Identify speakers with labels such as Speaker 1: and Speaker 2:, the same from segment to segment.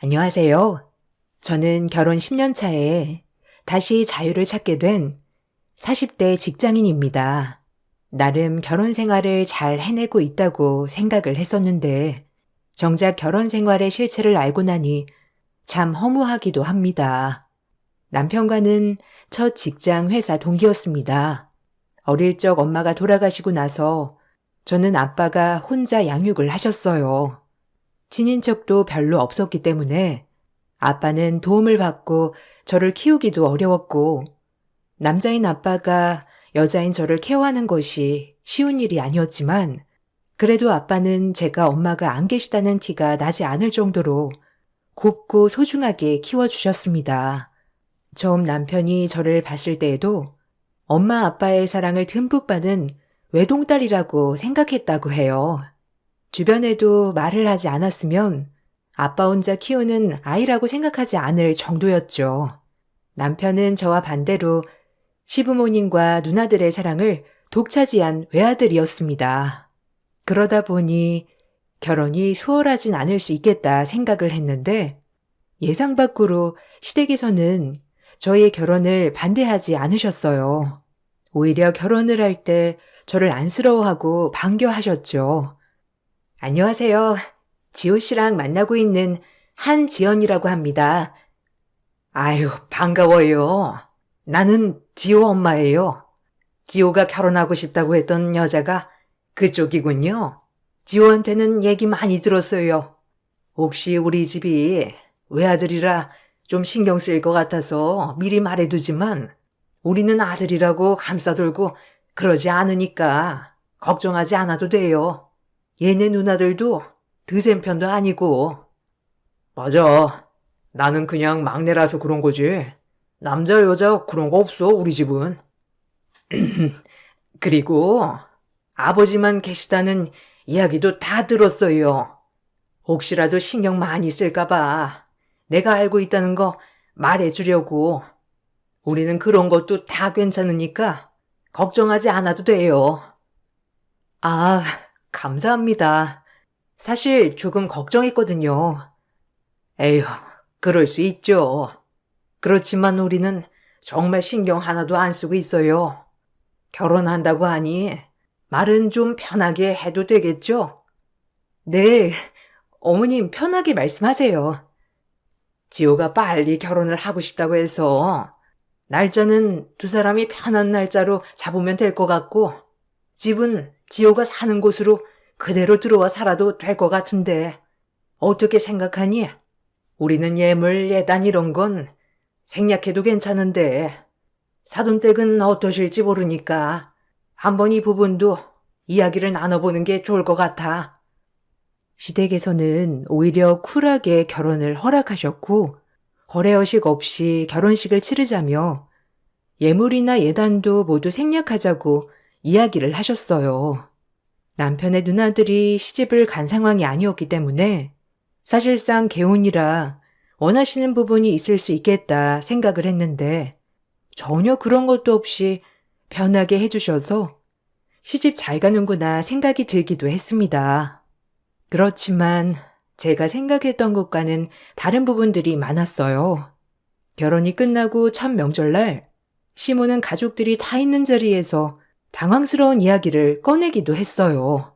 Speaker 1: 안녕하세요. 저는 결혼 10년 차에 다시 자유를 찾게 된 40대 직장인입니다. 나름 결혼 생활을 잘 해내고 있다고 생각을 했었는데, 정작 결혼 생활의 실체를 알고 나니 참 허무하기도 합니다. 남편과는 첫 직장 회사 동기였습니다. 어릴 적 엄마가 돌아가시고 나서 저는 아빠가 혼자 양육을 하셨어요. 친인척도 별로 없었기 때문에 아빠는 도움을 받고 저를 키우기도 어려웠고, 남자인 아빠가 여자인 저를 케어하는 것이 쉬운 일이 아니었지만, 그래도 아빠는 제가 엄마가 안 계시다는 티가 나지 않을 정도로 곱고 소중하게 키워주셨습니다. 처음 남편이 저를 봤을 때에도 엄마 아빠의 사랑을 듬뿍 받은 외동딸이라고 생각했다고 해요. 주변에도 말을 하지 않았으면 아빠 혼자 키우는 아이라고 생각하지 않을 정도였죠. 남편은 저와 반대로 시부모님과 누나들의 사랑을 독차지한 외아들이었습니다. 그러다 보니 결혼이 수월하진 않을 수 있겠다 생각을 했는데, 예상 밖으로 시댁에서는 저희의 결혼을 반대하지 않으셨어요. 오히려 결혼을 할 때 저를 안쓰러워하고 반겨하셨죠. 안녕하세요. 지호 씨랑 만나고 있는 한지연이라고 합니다. 아유, 반가워요. 나는 지호 엄마예요. 지호가 결혼하고 싶다고 했던 여자가 그쪽이군요. 지호한테는 얘기 많이 들었어요. 혹시 우리 집이 외아들이라 좀 신경 쓰일 것 같아서 미리 말해두지만, 우리는 아들이라고 감싸돌고 그러지 않으니까 걱정하지 않아도 돼요. 얘네 누나들도 드센 편도 아니고. 맞아. 나는 그냥 막내라서 그런 거지. 남자 여자 그런 거 없어, 우리 집은. 그리고 아버지만 계시다는 이야기도 다 들었어요. 혹시라도 신경 많이 쓸까 봐 내가 알고 있다는 거 말해주려고. 우리는 그런 것도 다 괜찮으니까 걱정하지 않아도 돼요. 아, 감사합니다. 사실 조금 걱정했거든요. 에휴, 그럴 수 있죠. 그렇지만 우리는 정말 신경 하나도 안 쓰고 있어요. 결혼한다고 하니 말은 좀 편하게 해도 되겠죠? 네, 어머님 편하게 말씀하세요. 지호가 빨리 결혼을 하고 싶다고 해서 날짜는 두 사람이 편한 날짜로 잡으면 될 것 같고, 집은 지호가 사는 곳으로 그대로 들어와 살아도 될 것 같은데 어떻게 생각하니? 우리는 예물, 예단 이런 건 생략해도 괜찮은데 사돈댁은 어떠실지 모르니까 한번 이 부분도 이야기를 나눠보는 게 좋을 것 같아. 시댁에서는 오히려 쿨하게 결혼을 허락하셨고, 허례허식 없이 결혼식을 치르자며 예물이나 예단도 모두 생략하자고 이야기를 하셨어요. 남편의 누나들이 시집을 간 상황이 아니었기 때문에 사실상 개혼이라 원하시는 부분이 있을 수 있겠다 생각을 했는데, 전혀 그런 것도 없이 편하게 해주셔서 시집 잘 가는구나 생각이 들기도 했습니다. 그렇지만 제가 생각했던 것과는 다른 부분들이 많았어요. 결혼이 끝나고 첫 명절날 시모는 가족들이 다 있는 자리에서 당황스러운 이야기를 꺼내기도 했어요.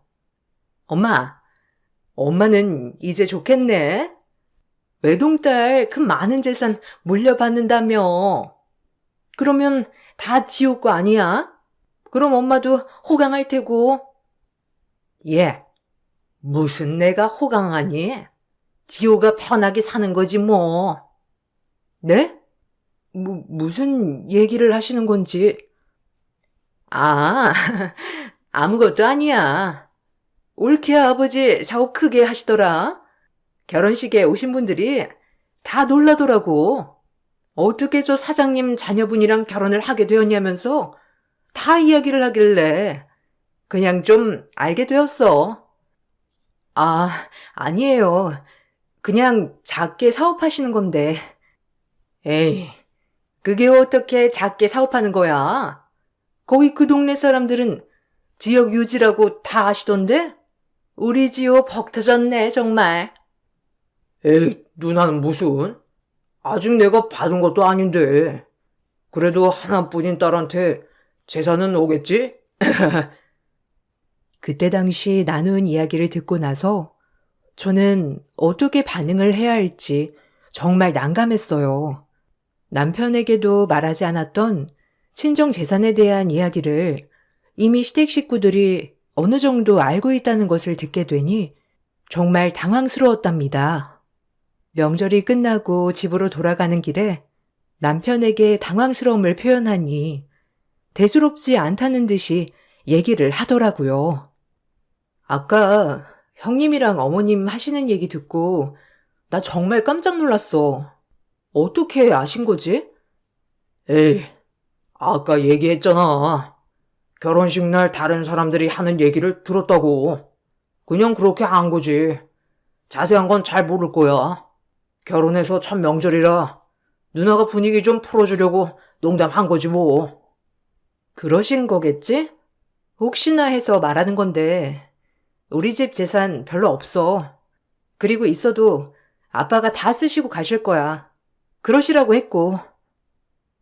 Speaker 1: 엄마는 이제 좋겠네. 외동딸 그 많은 재산 물려받는다며. 그러면 다 지호 거 아니야? 그럼 엄마도 호강할 테고. 예, 무슨 내가 호강하니? 지호가 편하게 사는 거지 뭐. 네? 무슨 얘기를 하시는 건지. 아, 아무것도 아니야. 올케 아버지 사업 크게 하시더라. 결혼식에 오신 분들이 다 놀라더라고. 어떻게 저 사장님 자녀분이랑 결혼을 하게 되었냐면서 다 이야기를 하길래 그냥 좀 알게 되었어. 아, 아니에요. 그냥 작게 사업하시는 건데. 에이, 그게 어떻게 작게 사업하는 거야? 거기 그 동네 사람들은 지역 유지라고 다 아시던데? 우리 지호 벅 터졌네, 정말.
Speaker 2: 에이, 누나는 무슨? 아직 내가 받은 것도 아닌데. 그래도 하나뿐인 딸한테 재산은 오겠지?
Speaker 1: 그때 당시 나눈 이야기를 듣고 나서 저는 어떻게 반응을 해야 할지 정말 난감했어요. 남편에게도 말하지 않았던 친정 재산에 대한 이야기를 이미 시댁 식구들이 어느 정도 알고 있다는 것을 듣게 되니 정말 당황스러웠답니다. 명절이 끝나고 집으로 돌아가는 길에 남편에게 당황스러움을 표현하니 대수롭지 않다는 듯이 얘기를 하더라고요. 아까 형님이랑 어머님 하시는 얘기 듣고 나 정말 깜짝 놀랐어. 어떻게 아신 거지?
Speaker 2: 에이, 아까 얘기했잖아. 결혼식 날 다른 사람들이 하는 얘기를 들었다고. 그냥 그렇게 한 거지. 자세한 건 잘 모를 거야. 결혼해서 첫 명절이라 누나가 분위기 좀 풀어주려고 농담한 거지 뭐.
Speaker 1: 그러신 거겠지? 혹시나 해서 말하는 건데 우리 집 재산 별로 없어. 그리고 있어도 아빠가 다 쓰시고 가실 거야. 그러시라고 했고.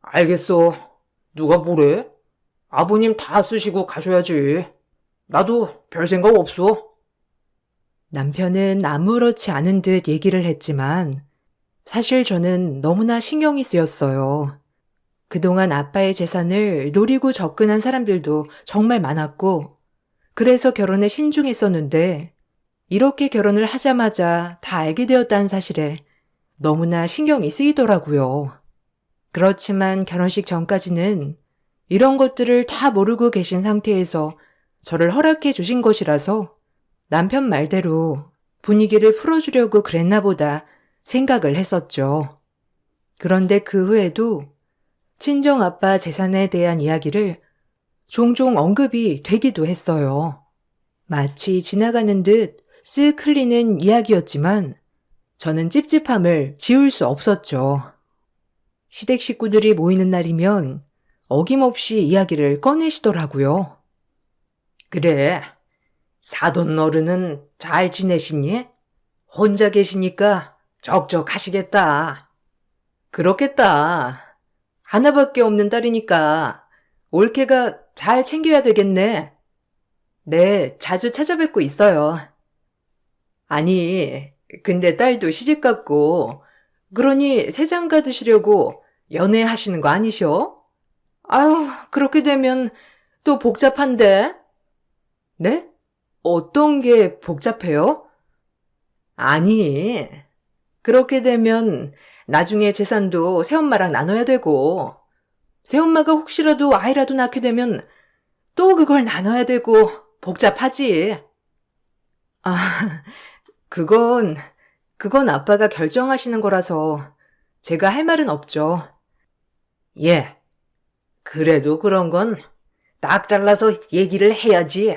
Speaker 2: 알겠어. 누가 뭐래? 아버님 다 쓰시고 가셔야지. 나도 별 생각 없어.
Speaker 1: 남편은 아무렇지 않은 듯 얘기를 했지만 사실 저는 너무나 신경이 쓰였어요. 그동안 아빠의 재산을 노리고 접근한 사람들도 정말 많았고 그래서 결혼에 신중했었는데 이렇게 결혼을 하자마자 다 알게 되었다는 사실에 너무나 신경이 쓰이더라고요. 그렇지만 결혼식 전까지는 이런 것들을 다 모르고 계신 상태에서 저를 허락해 주신 것이라서 남편 말대로 분위기를 풀어주려고 그랬나 보다 생각을 했었죠. 그런데 그 후에도 친정아빠 재산에 대한 이야기를 종종 언급이 되기도 했어요. 마치 지나가는 듯 쓱 흘리는 이야기였지만 저는 찝찝함을 지울 수 없었죠. 시댁 식구들이 모이는 날이면 어김없이 이야기를 꺼내시더라고요.
Speaker 2: 그래. 사돈 어른은 잘 지내시니? 혼자 계시니까 적적하시겠다.
Speaker 1: 그렇겠다. 하나밖에 없는 딸이니까 올케가 잘 챙겨야 되겠네. 네, 자주 찾아뵙고 있어요. 아니, 근데 딸도 시집갔고, 그러니 새장가 드시려고 연애하시는 거 아니셔? 아유, 그렇게 되면 또 복잡한데? 네? 어떤 게 복잡해요? 아니, 그렇게 되면 나중에 재산도 새엄마랑 나눠야 되고, 새엄마가 혹시라도 아이라도 낳게 되면 또 그걸 나눠야 되고 복잡하지. 아, 그건, 그건 아빠가 결정하시는 거라서 제가 할 말은 없죠.
Speaker 2: 예. 그래도 그런 건 딱 잘라서 얘기를 해야지.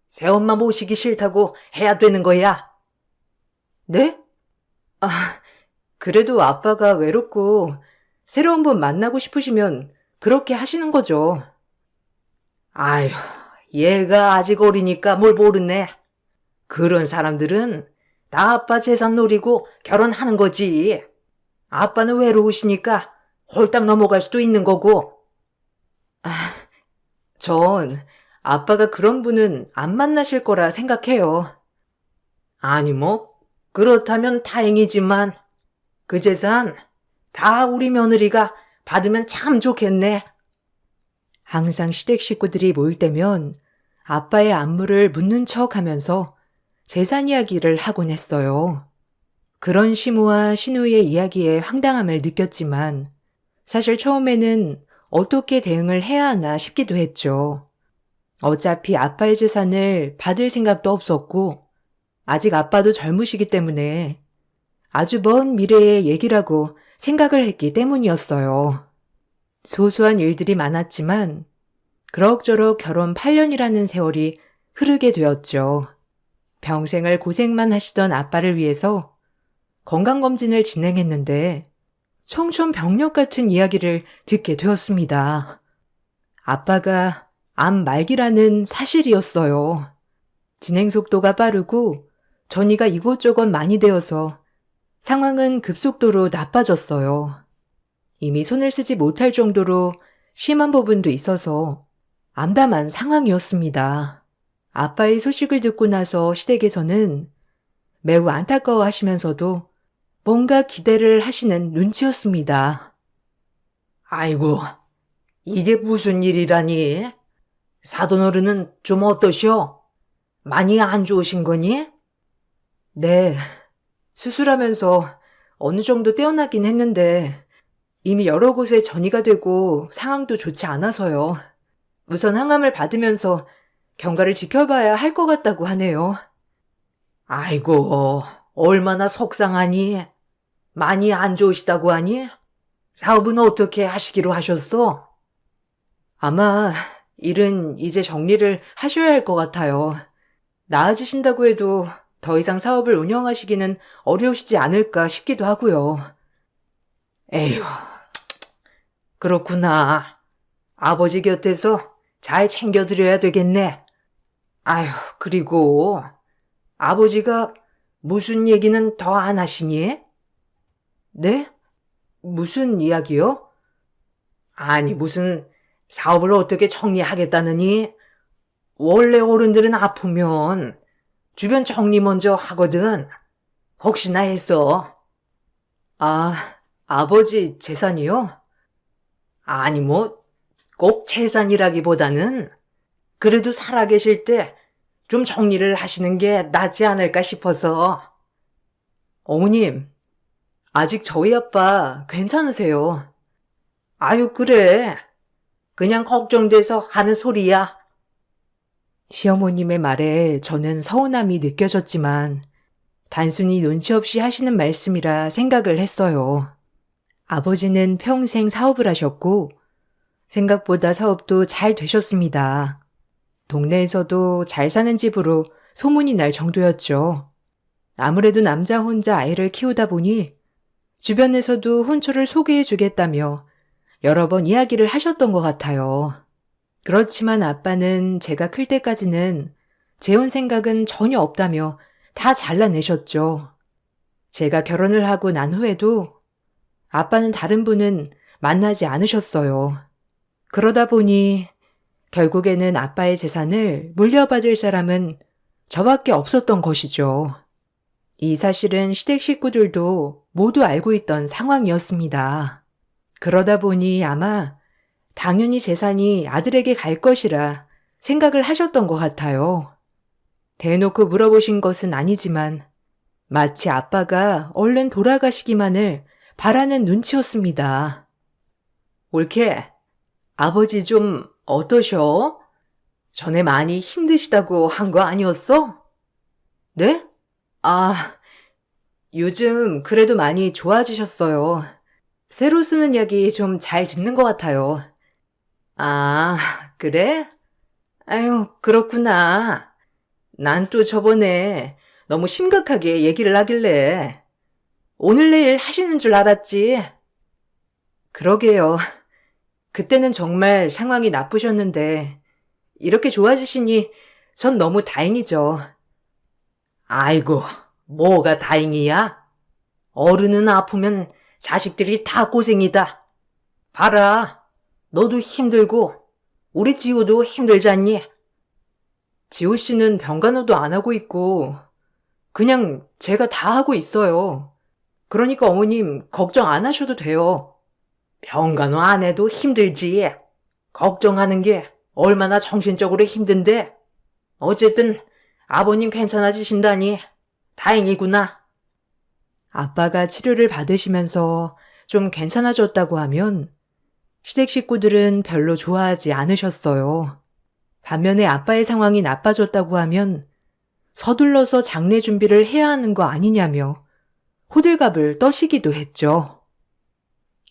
Speaker 2: 새엄마 모시기 싫다고 해야 되는 거야.
Speaker 1: 네? 아, 그래도 아빠가 외롭고 새로운 분 만나고 싶으시면 그렇게 하시는 거죠.
Speaker 2: 아휴, 얘가 아직 어리니까 뭘 모르네. 그런 사람들은 다 아빠 재산 노리고 결혼하는 거지. 아빠는 외로우시니까 홀딱 넘어갈 수도 있는 거고.
Speaker 1: 전 아빠가 그런 분은 안 만나실 거라 생각해요.
Speaker 2: 아니 뭐 그렇다면 다행이지만 그 재산 다 우리 며느리가 받으면 참 좋겠네.
Speaker 1: 항상 시댁 식구들이 모일 때면 아빠의 안부를 묻는 척 하면서 재산 이야기를 하곤 했어요. 그런 시모와 시누이의 이야기에 황당함을 느꼈지만 사실 처음에는 어떻게 대응을 해야 하나 싶기도 했죠. 어차피 아빠의 재산을 받을 생각도 없었고 아직 아빠도 젊으시기 때문에 아주 먼 미래의 얘기라고 생각을 했기 때문이었어요. 소소한 일들이 많았지만 그럭저럭 결혼 8년이라는 세월이 흐르게 되었죠. 평생을 고생만 하시던 아빠를 위해서 건강검진을 진행했는데 청천벽력 같은 이야기를 듣게 되었습니다. 아빠가 암 말기라는 사실이었어요. 진행 속도가 빠르고 전이가 이곳저곳 많이 되어서 상황은 급속도로 나빠졌어요. 이미 손을 쓰지 못할 정도로 심한 부분도 있어서 암담한 상황이었습니다. 아빠의 소식을 듣고 나서 시댁에서는 매우 안타까워 하시면서도 뭔가 기대를 하시는 눈치였습니다.
Speaker 2: 아이고, 이게 무슨 일이라니? 사돈어른은 좀 어떠셔? 많이 안 좋으신 거니?
Speaker 1: 네, 수술하면서 어느 정도 떼어나긴 했는데 이미 여러 곳에 전이가 되고 상황도 좋지 않아서요. 우선 항암을 받으면서 경과를 지켜봐야 할 것 같다고 하네요.
Speaker 2: 아이고, 얼마나 속상하니? 많이 안 좋으시다고 하니? 사업은 어떻게 하시기로 하셨어?
Speaker 1: 아마 일은 이제 정리를 하셔야 할 것 같아요. 나아지신다고 해도 더 이상 사업을 운영하시기는 어려우시지 않을까 싶기도 하고요.
Speaker 2: 에휴, 그렇구나. 아버지 곁에서 잘 챙겨드려야 되겠네. 아휴, 그리고 아버지가 무슨 얘기는 더 안 하시니?
Speaker 1: 네? 무슨 이야기요?
Speaker 2: 아니, 무슨 사업을 어떻게 정리하겠다느니? 원래 어른들은 아프면 주변 정리 먼저 하거든. 혹시나 해서.
Speaker 1: 아, 아버지 재산이요?
Speaker 2: 아니, 꼭 재산이라기보다는 그래도 살아계실 때 좀 정리를 하시는 게 낫지 않을까 싶어서.
Speaker 1: 어머님, 아직 저희 아빠 괜찮으세요?
Speaker 2: 아유, 그래. 그냥 걱정돼서 하는 소리야.
Speaker 1: 시어머님의 말에 저는 서운함이 느껴졌지만 단순히 눈치 없이 하시는 말씀이라 생각을 했어요. 아버지는 평생 사업을 하셨고 생각보다 사업도 잘 되셨습니다. 동네에서도 잘 사는 집으로 소문이 날 정도였죠. 아무래도 남자 혼자 아이를 키우다 보니 주변에서도 혼처를 소개해 주겠다며 여러 번 이야기를 하셨던 것 같아요. 그렇지만 아빠는 제가 클 때까지는 재혼 생각은 전혀 없다며 다 잘라내셨죠. 제가 결혼을 하고 난 후에도 아빠는 다른 분은 만나지 않으셨어요. 그러다 보니 결국에는 아빠의 재산을 물려받을 사람은 저밖에 없었던 것이죠. 이 사실은 시댁 식구들도 모두 알고 있던 상황이었습니다. 그러다 보니 아마 당연히 재산이 아들에게 갈 것이라 생각을 하셨던 것 같아요. 대놓고 물어보신 것은 아니지만 마치 아빠가 얼른 돌아가시기만을 바라는 눈치였습니다.
Speaker 2: 옳게. 아버지 좀 어떠셔? 전에 많이 힘드시다고 한 거 아니었어?
Speaker 1: 네? 아, 요즘 그래도 많이 좋아지셨어요. 새로 쓰는 약이 좀 잘 듣는 것 같아요.
Speaker 2: 아, 그래? 아유, 그렇구나. 난 또 저번에 너무 심각하게 얘기를 하길래 오늘 내일 하시는 줄 알았지.
Speaker 1: 그러게요. 그때는 정말 상황이 나쁘셨는데 이렇게 좋아지시니 전 너무 다행이죠.
Speaker 2: 아이고, 뭐가 다행이야? 어른은 아프면 자식들이 다 고생이다. 봐라, 너도 힘들고 우리 지우도 힘들잖니?
Speaker 1: 지호 씨는 병간호도 안 하고 있고 그냥 제가 다 하고 있어요. 그러니까 어머님 걱정 안 하셔도 돼요.
Speaker 2: 병간호 안 해도 힘들지. 걱정하는 게 얼마나 정신적으로 힘든데. 어쨌든 아버님 괜찮아지신다니 다행이구나.
Speaker 1: 아빠가 치료를 받으시면서 좀 괜찮아졌다고 하면 시댁 식구들은 별로 좋아하지 않으셨어요. 반면에 아빠의 상황이 나빠졌다고 하면 서둘러서 장례 준비를 해야 하는 거 아니냐며 호들갑을 떠시기도 했죠.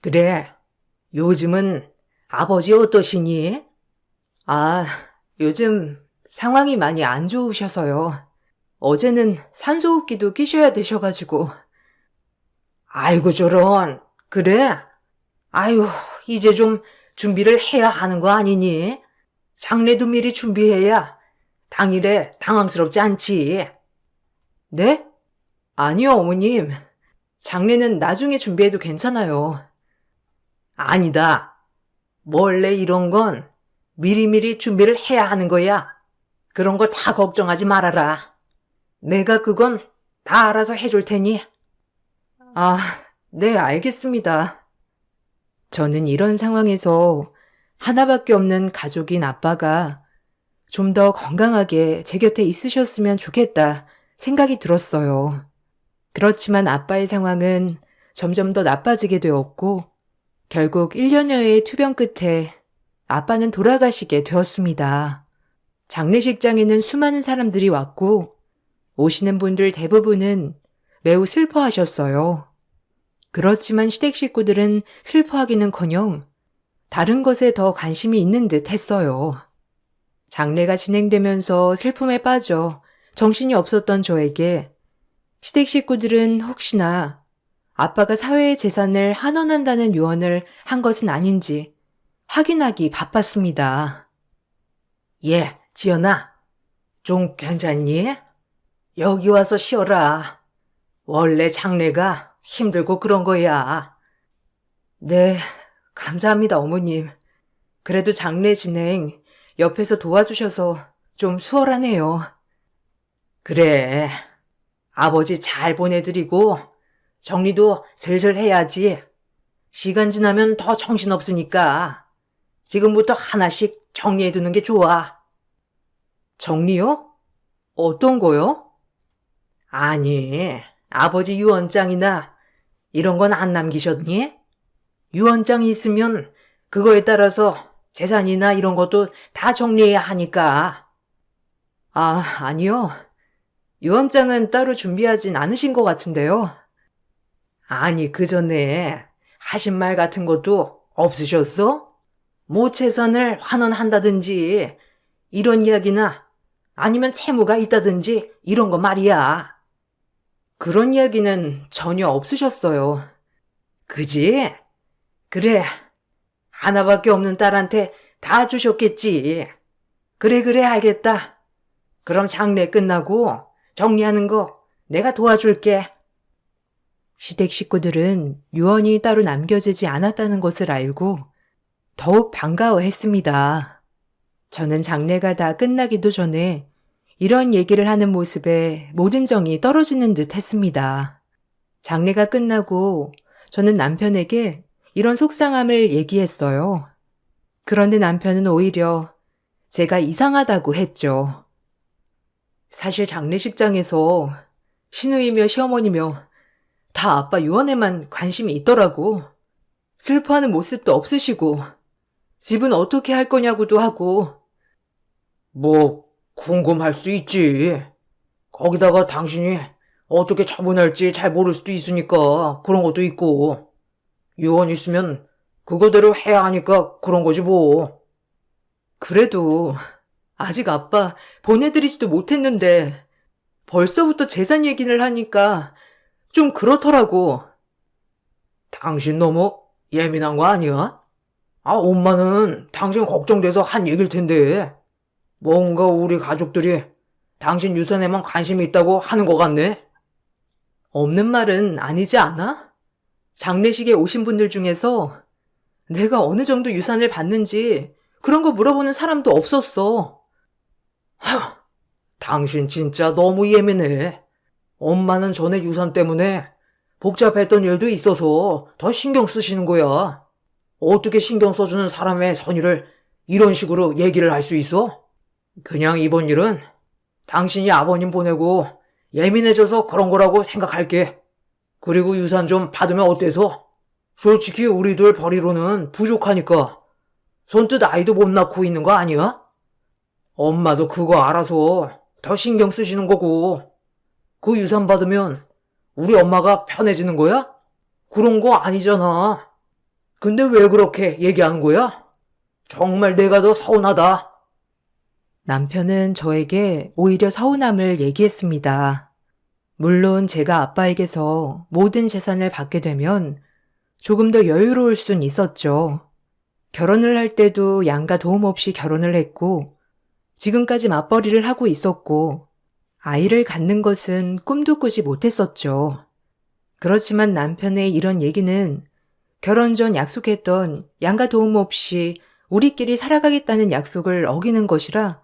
Speaker 2: 그래, 요즘은 아버지 어떠시니?
Speaker 1: 아, 요즘 상황이 많이 안 좋으셔서요. 어제는 산소호흡기도 끼셔야 되셔가지고.
Speaker 2: 아이고 저런, 그래? 아유, 이제 좀 준비를 해야 하는 거 아니니? 장례도 미리 준비해야 당일에 당황스럽지 않지.
Speaker 1: 네? 아니요, 어머님. 장례는 나중에 준비해도 괜찮아요.
Speaker 2: 아니다. 원래 이런 건 미리미리 준비를 해야 하는 거야. 그런 거 다 걱정하지 말아라. 내가 그건 다 알아서 해줄 테니.
Speaker 1: 아, 네, 알겠습니다. 저는 이런 상황에서 하나밖에 없는 가족인 아빠가 좀 더 건강하게 제 곁에 있으셨으면 좋겠다 생각이 들었어요. 그렇지만 아빠의 상황은 점점 더 나빠지게 되었고 결국 1년여의 투병 끝에 아빠는 돌아가시게 되었습니다. 장례식장에는 수많은 사람들이 왔고 오시는 분들 대부분은 매우 슬퍼하셨어요. 그렇지만 시댁 식구들은 슬퍼하기는커녕 다른 것에 더 관심이 있는 듯 했어요. 장례가 진행되면서 슬픔에 빠져 정신이 없었던 저에게 시댁 식구들은 혹시나 아빠가 사회의 재산을 환원한다는 유언을 한 것은 아닌지 확인하기 바빴습니다.
Speaker 2: 예, 지연아. 좀 괜찮니? 여기 와서 쉬어라. 원래 장례가 힘들고 그런 거야.
Speaker 1: 네, 감사합니다, 어머님. 그래도 장례 진행 옆에서 도와주셔서 좀 수월하네요.
Speaker 2: 그래. 아버지 잘 보내드리고 정리도 슬슬 해야지. 시간 지나면 더 정신없으니까 지금부터 하나씩 정리해두는 게 좋아.
Speaker 1: 정리요? 어떤 거요?
Speaker 2: 아니, 아버지 유언장이나 이런 건 안 남기셨니? 유언장이 있으면 그거에 따라서 재산이나 이런 것도 다 정리해야 하니까.
Speaker 1: 아, 아니요. 유언장은 따로 준비하진 않으신 것 같은데요.
Speaker 2: 아니, 그 전에 하신 말 같은 것도 없으셨어? 뭐 재산을 환원한다든지 이런 이야기나 아니면 채무가 있다든지 이런 거 말이야.
Speaker 1: 그런 이야기는 전혀 없으셨어요.
Speaker 2: 그지? 그래. 하나밖에 없는 딸한테 다 주셨겠지. 그래, 알겠다. 그럼 장례 끝나고 정리하는 거 내가 도와줄게.
Speaker 1: 시댁 식구들은 유언이 따로 남겨지지 않았다는 것을 알고 더욱 반가워했습니다. 저는 장례가 다 끝나기도 전에 이런 얘기를 하는 모습에 모든 정이 떨어지는 듯 했습니다. 장례가 끝나고 저는 남편에게 이런 속상함을 얘기했어요. 그런데 남편은 오히려 제가 이상하다고 했죠. 사실 장례식장에서 시누이며 시어머니며 다 아빠 유언에만 관심이 있더라고. 슬퍼하는 모습도 없으시고 집은 어떻게 할 거냐고도 하고.
Speaker 2: 뭐 궁금할 수 있지. 거기다가 당신이 어떻게 처분할지 잘 모를 수도 있으니까 그런 것도 있고. 유언 있으면 그거대로 해야 하니까 그런 거지 뭐.
Speaker 1: 그래도 아직 아빠 보내드리지도 못했는데 벌써부터 재산 얘기를 하니까 좀 그렇더라고.
Speaker 2: 당신 너무 예민한 거 아니야? 엄마는 당신 걱정돼서 한 얘기일 텐데. 뭔가 우리 가족들이 당신 유산에만 관심이 있다고 하는 것 같네.
Speaker 1: 없는 말은 아니지 않아? 장례식에 오신 분들 중에서 내가 어느 정도 유산을 받는지 그런 거 물어보는 사람도 없었어.
Speaker 2: 당신 진짜 너무 예민해. 엄마는 전에 유산 때문에 복잡했던 일도 있어서 더 신경 쓰시는 거야. 어떻게 신경 써주는 사람의 선의를 이런 식으로 얘기를 할 수 있어? 그냥 이번 일은 당신이 아버님 보내고 예민해져서 그런 거라고 생각할게. 그리고 유산 좀 받으면 어때서? 솔직히 우리들 벌이로는 부족하니까. 손뜻 아이도 못 낳고 있는 거 아니야? 엄마도 그거 알아서 더 신경 쓰시는 거고. 그 유산 받으면 우리 엄마가 편해지는 거야? 그런 거 아니잖아. 근데 왜 그렇게 얘기하는 거야? 정말 내가 더 서운하다.
Speaker 1: 남편은 저에게 오히려 서운함을 얘기했습니다. 물론 제가 아빠에게서 모든 재산을 받게 되면 조금 더 여유로울 순 있었죠. 결혼을 할 때도 양가 도움 없이 결혼을 했고 지금까지 맞벌이를 하고 있었고 아이를 갖는 것은 꿈도 꾸지 못했었죠. 그렇지만 남편의 이런 얘기는 결혼 전 약속했던 양가 도움 없이 우리끼리 살아가겠다는 약속을 어기는 것이라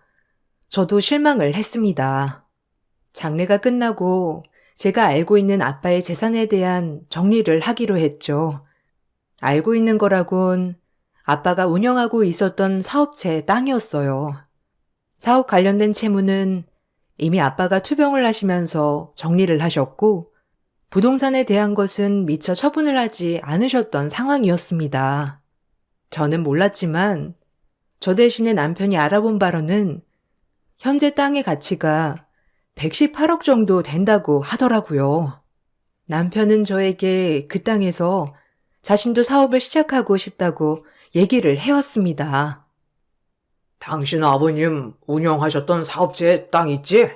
Speaker 1: 저도 실망을 했습니다. 장례가 끝나고 제가 알고 있는 아빠의 재산에 대한 정리를 하기로 했죠. 알고 있는 거라곤 아빠가 운영하고 있었던 사업체 땅이었어요. 사업 관련된 채무는 이미 아빠가 투병을 하시면서 정리를 하셨고 부동산에 대한 것은 미처 처분을 하지 않으셨던 상황이었습니다. 저는 몰랐지만 저 대신에 남편이 알아본 바로는 현재 땅의 가치가 118억 정도 된다고 하더라고요. 남편은 저에게 그 땅에서 자신도 사업을 시작하고 싶다고 얘기를 해왔습니다.
Speaker 2: 당신 아버님 운영하셨던 사업체 땅 있지?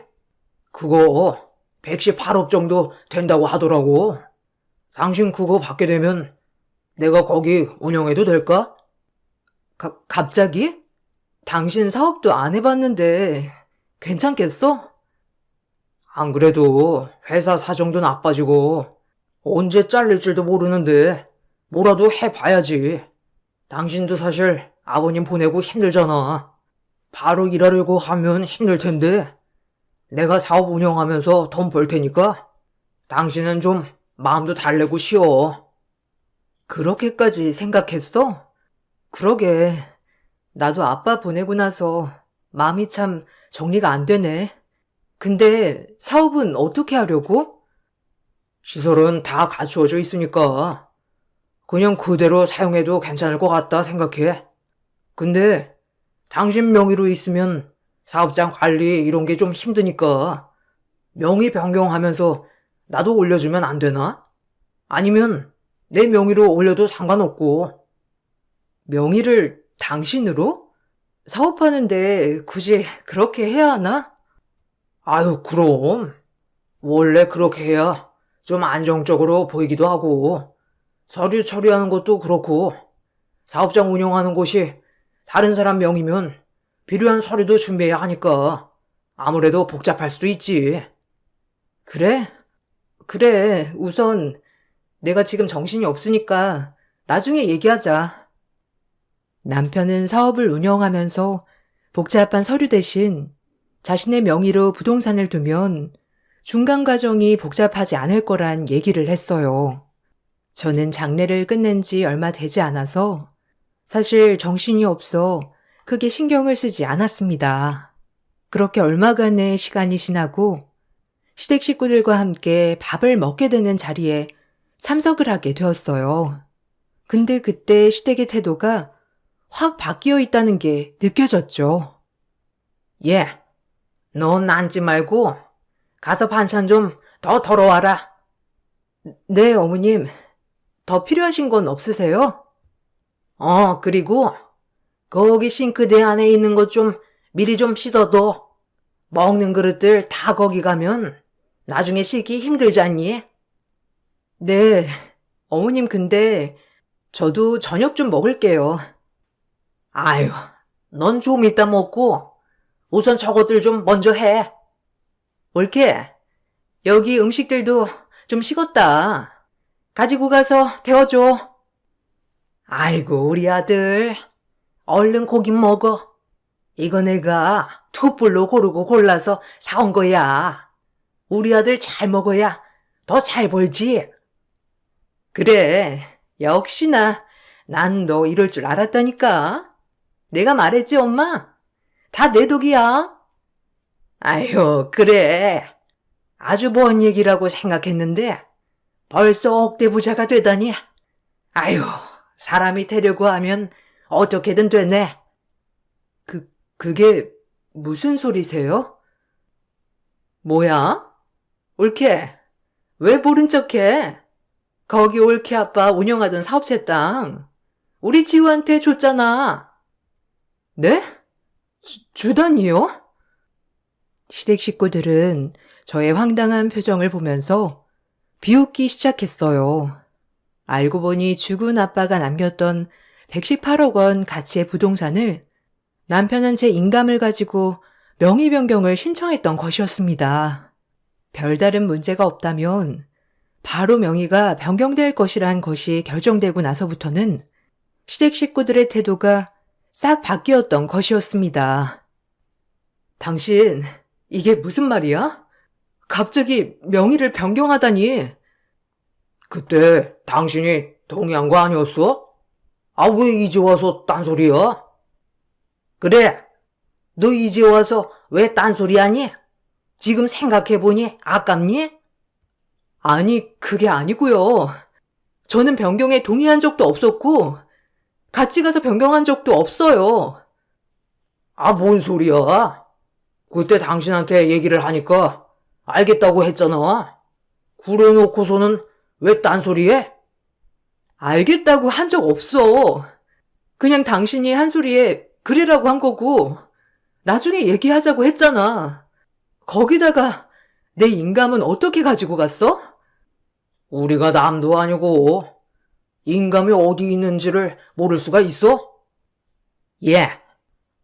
Speaker 2: 그거 118억 정도 된다고 하더라고. 당신 그거 받게 되면 내가 거기 운영해도 될까?
Speaker 1: 갑자기? 당신 사업도 안 해봤는데 괜찮겠어?
Speaker 2: 안 그래도 회사 사정도 나빠지고 언제 잘릴지도 모르는데 뭐라도 해봐야지. 당신도 사실 아버님 보내고 힘들잖아. 바로 일하려고 하면 힘들 텐데 내가 사업 운영하면서 돈 벌 테니까 당신은 좀 마음도 달래고 쉬어.
Speaker 1: 그렇게까지 생각했어? 그러게. 나도 아빠 보내고 나서 마음이 참 정리가 안 되네. 근데 사업은 어떻게 하려고?
Speaker 2: 시설은 다 갖추어져 있으니까 그냥 그대로 사용해도 괜찮을 것 같다 생각해. 근데 당신 명의로 있으면 사업장 관리 이런 게 좀 힘드니까 명의 변경하면서 나도 올려주면 안 되나? 아니면 내 명의로 올려도 상관없고.
Speaker 1: 명의를 당신으로? 사업하는데 굳이 그렇게 해야 하나?
Speaker 2: 아유, 그럼. 원래 그렇게 해야 좀 안정적으로 보이기도 하고, 서류 처리하는 것도 그렇고, 사업장 운영하는 곳이 다른 사람 명의면 필요한 서류도 준비해야 하니까 아무래도 복잡할 수도 있지.
Speaker 1: 그래? 그래. 우선 내가 지금 정신이 없으니까 나중에 얘기하자. 남편은 사업을 운영하면서 복잡한 서류 대신 자신의 명의로 부동산을 두면 중간 과정이 복잡하지 않을 거란 얘기를 했어요. 저는 장례를 끝낸 지 얼마 되지 않아서 사실 정신이 없어 크게 신경을 쓰지 않았습니다. 그렇게 얼마간의 시간이 지나고 시댁 식구들과 함께 밥을 먹게 되는 자리에 참석을 하게 되었어요. 근데 그때 시댁의 태도가 확 바뀌어 있다는 게 느껴졌죠.
Speaker 2: 예, 넌 앉지 말고 가서 반찬 좀 더 덜어와라.
Speaker 1: 네, 어머님. 더 필요하신 건 없으세요?
Speaker 2: 그리고 거기 싱크대 안에 있는 것 좀 미리 좀 씻어둬. 먹는 그릇들 다 거기 가면 나중에 씻기 힘들잖니?
Speaker 1: 네, 어머님 근데 저도 저녁 좀 먹을게요.
Speaker 2: 아유, 넌 좀 이따 먹고 우선 저것들 좀 먼저 해.
Speaker 1: 옳게. 여기 음식들도 좀 식었다. 가지고 가서 데워줘.
Speaker 2: 아이고, 우리 아들. 얼른 고기 먹어. 이거 내가 툭불로 고르고 골라서 사온 거야. 우리 아들 잘 먹어야 더 잘 벌지.
Speaker 1: 그래, 역시나 난 너 이럴 줄 알았다니까. 내가 말했지, 엄마? 다 내 덕이야.
Speaker 2: 아유, 그래. 아주 먼 얘기라고 생각했는데 벌써 억대 부자가 되다니. 아유, 사람이 되려고 하면 어떻게든 되네.
Speaker 1: 그게 무슨 소리세요? 뭐야? 옳게, 왜 모른 척해? 거기 옳게 아빠 운영하던 사업체 땅, 우리 지우한테 줬잖아. 네? 주다니요? 시댁 식구들은 저의 황당한 표정을 보면서 비웃기 시작했어요. 알고 보니 죽은 아빠가 남겼던 118억 원 가치의 부동산을 남편은 제 인감을 가지고 명의 변경을 신청했던 것이었습니다. 별다른 문제가 없다면 바로 명의가 변경될 것이란 것이 결정되고 나서부터는 시댁 식구들의 태도가 싹 바뀌었던 것이었습니다. 당신, 이게 무슨 말이야? 갑자기 명의를 변경하다니.
Speaker 2: 그때 당신이 동의한 거 아니었어? 아, 왜 이제 와서 딴소리야? 그래, 너 이제 와서 왜 딴소리 하니? 지금 생각해보니 아깝니?
Speaker 1: 아니, 그게 아니고요. 저는 변경에 동의한 적도 없었고 같이 가서 변경한 적도 없어요.
Speaker 2: 아, 뭔 소리야? 그때 당신한테 얘기를 하니까 알겠다고 했잖아. 그래 놓고서는 왜 딴소리해?
Speaker 1: 알겠다고 한 적 없어. 그냥 당신이 한 소리에 그래라고 한 거고 나중에 얘기하자고 했잖아. 거기다가 내 인감은 어떻게 가지고 갔어?
Speaker 2: 우리가 남도 아니고 인감이 어디 있는지를 모를 수가 있어? 예,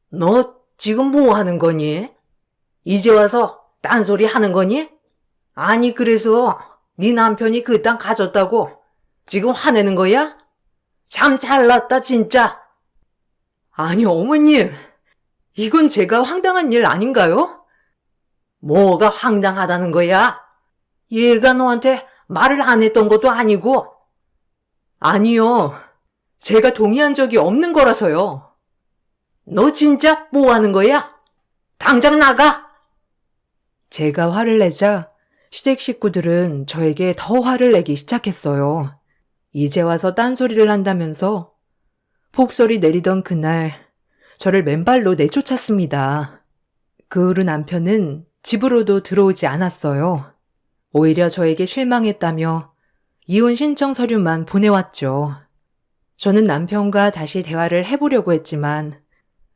Speaker 2: 너 지금 뭐 하는 거니? 이제 와서 딴소리 하는 거니? 아니, 그래서 네 남편이 그 땅 가졌다고 지금 화내는 거야? 참 잘났다, 진짜.
Speaker 1: 아니, 어머님. 이건 제가 황당한 일 아닌가요?
Speaker 2: 뭐가 황당하다는 거야? 얘가 너한테 말을 안 했던 것도 아니고.
Speaker 1: 아니요. 제가 동의한 적이 없는 거라서요.
Speaker 2: 너 진짜 뭐 하는 거야? 당장 나가!
Speaker 1: 제가 화를 내자 시댁 식구들은 저에게 더 화를 내기 시작했어요. 이제 와서 딴소리를 한다면서 폭설이 내리던 그날 저를 맨발로 내쫓았습니다. 그 후로 남편은 집으로도 들어오지 않았어요. 오히려 저에게 실망했다며 이혼 신청 서류만 보내왔죠. 저는 남편과 다시 대화를 해보려고 했지만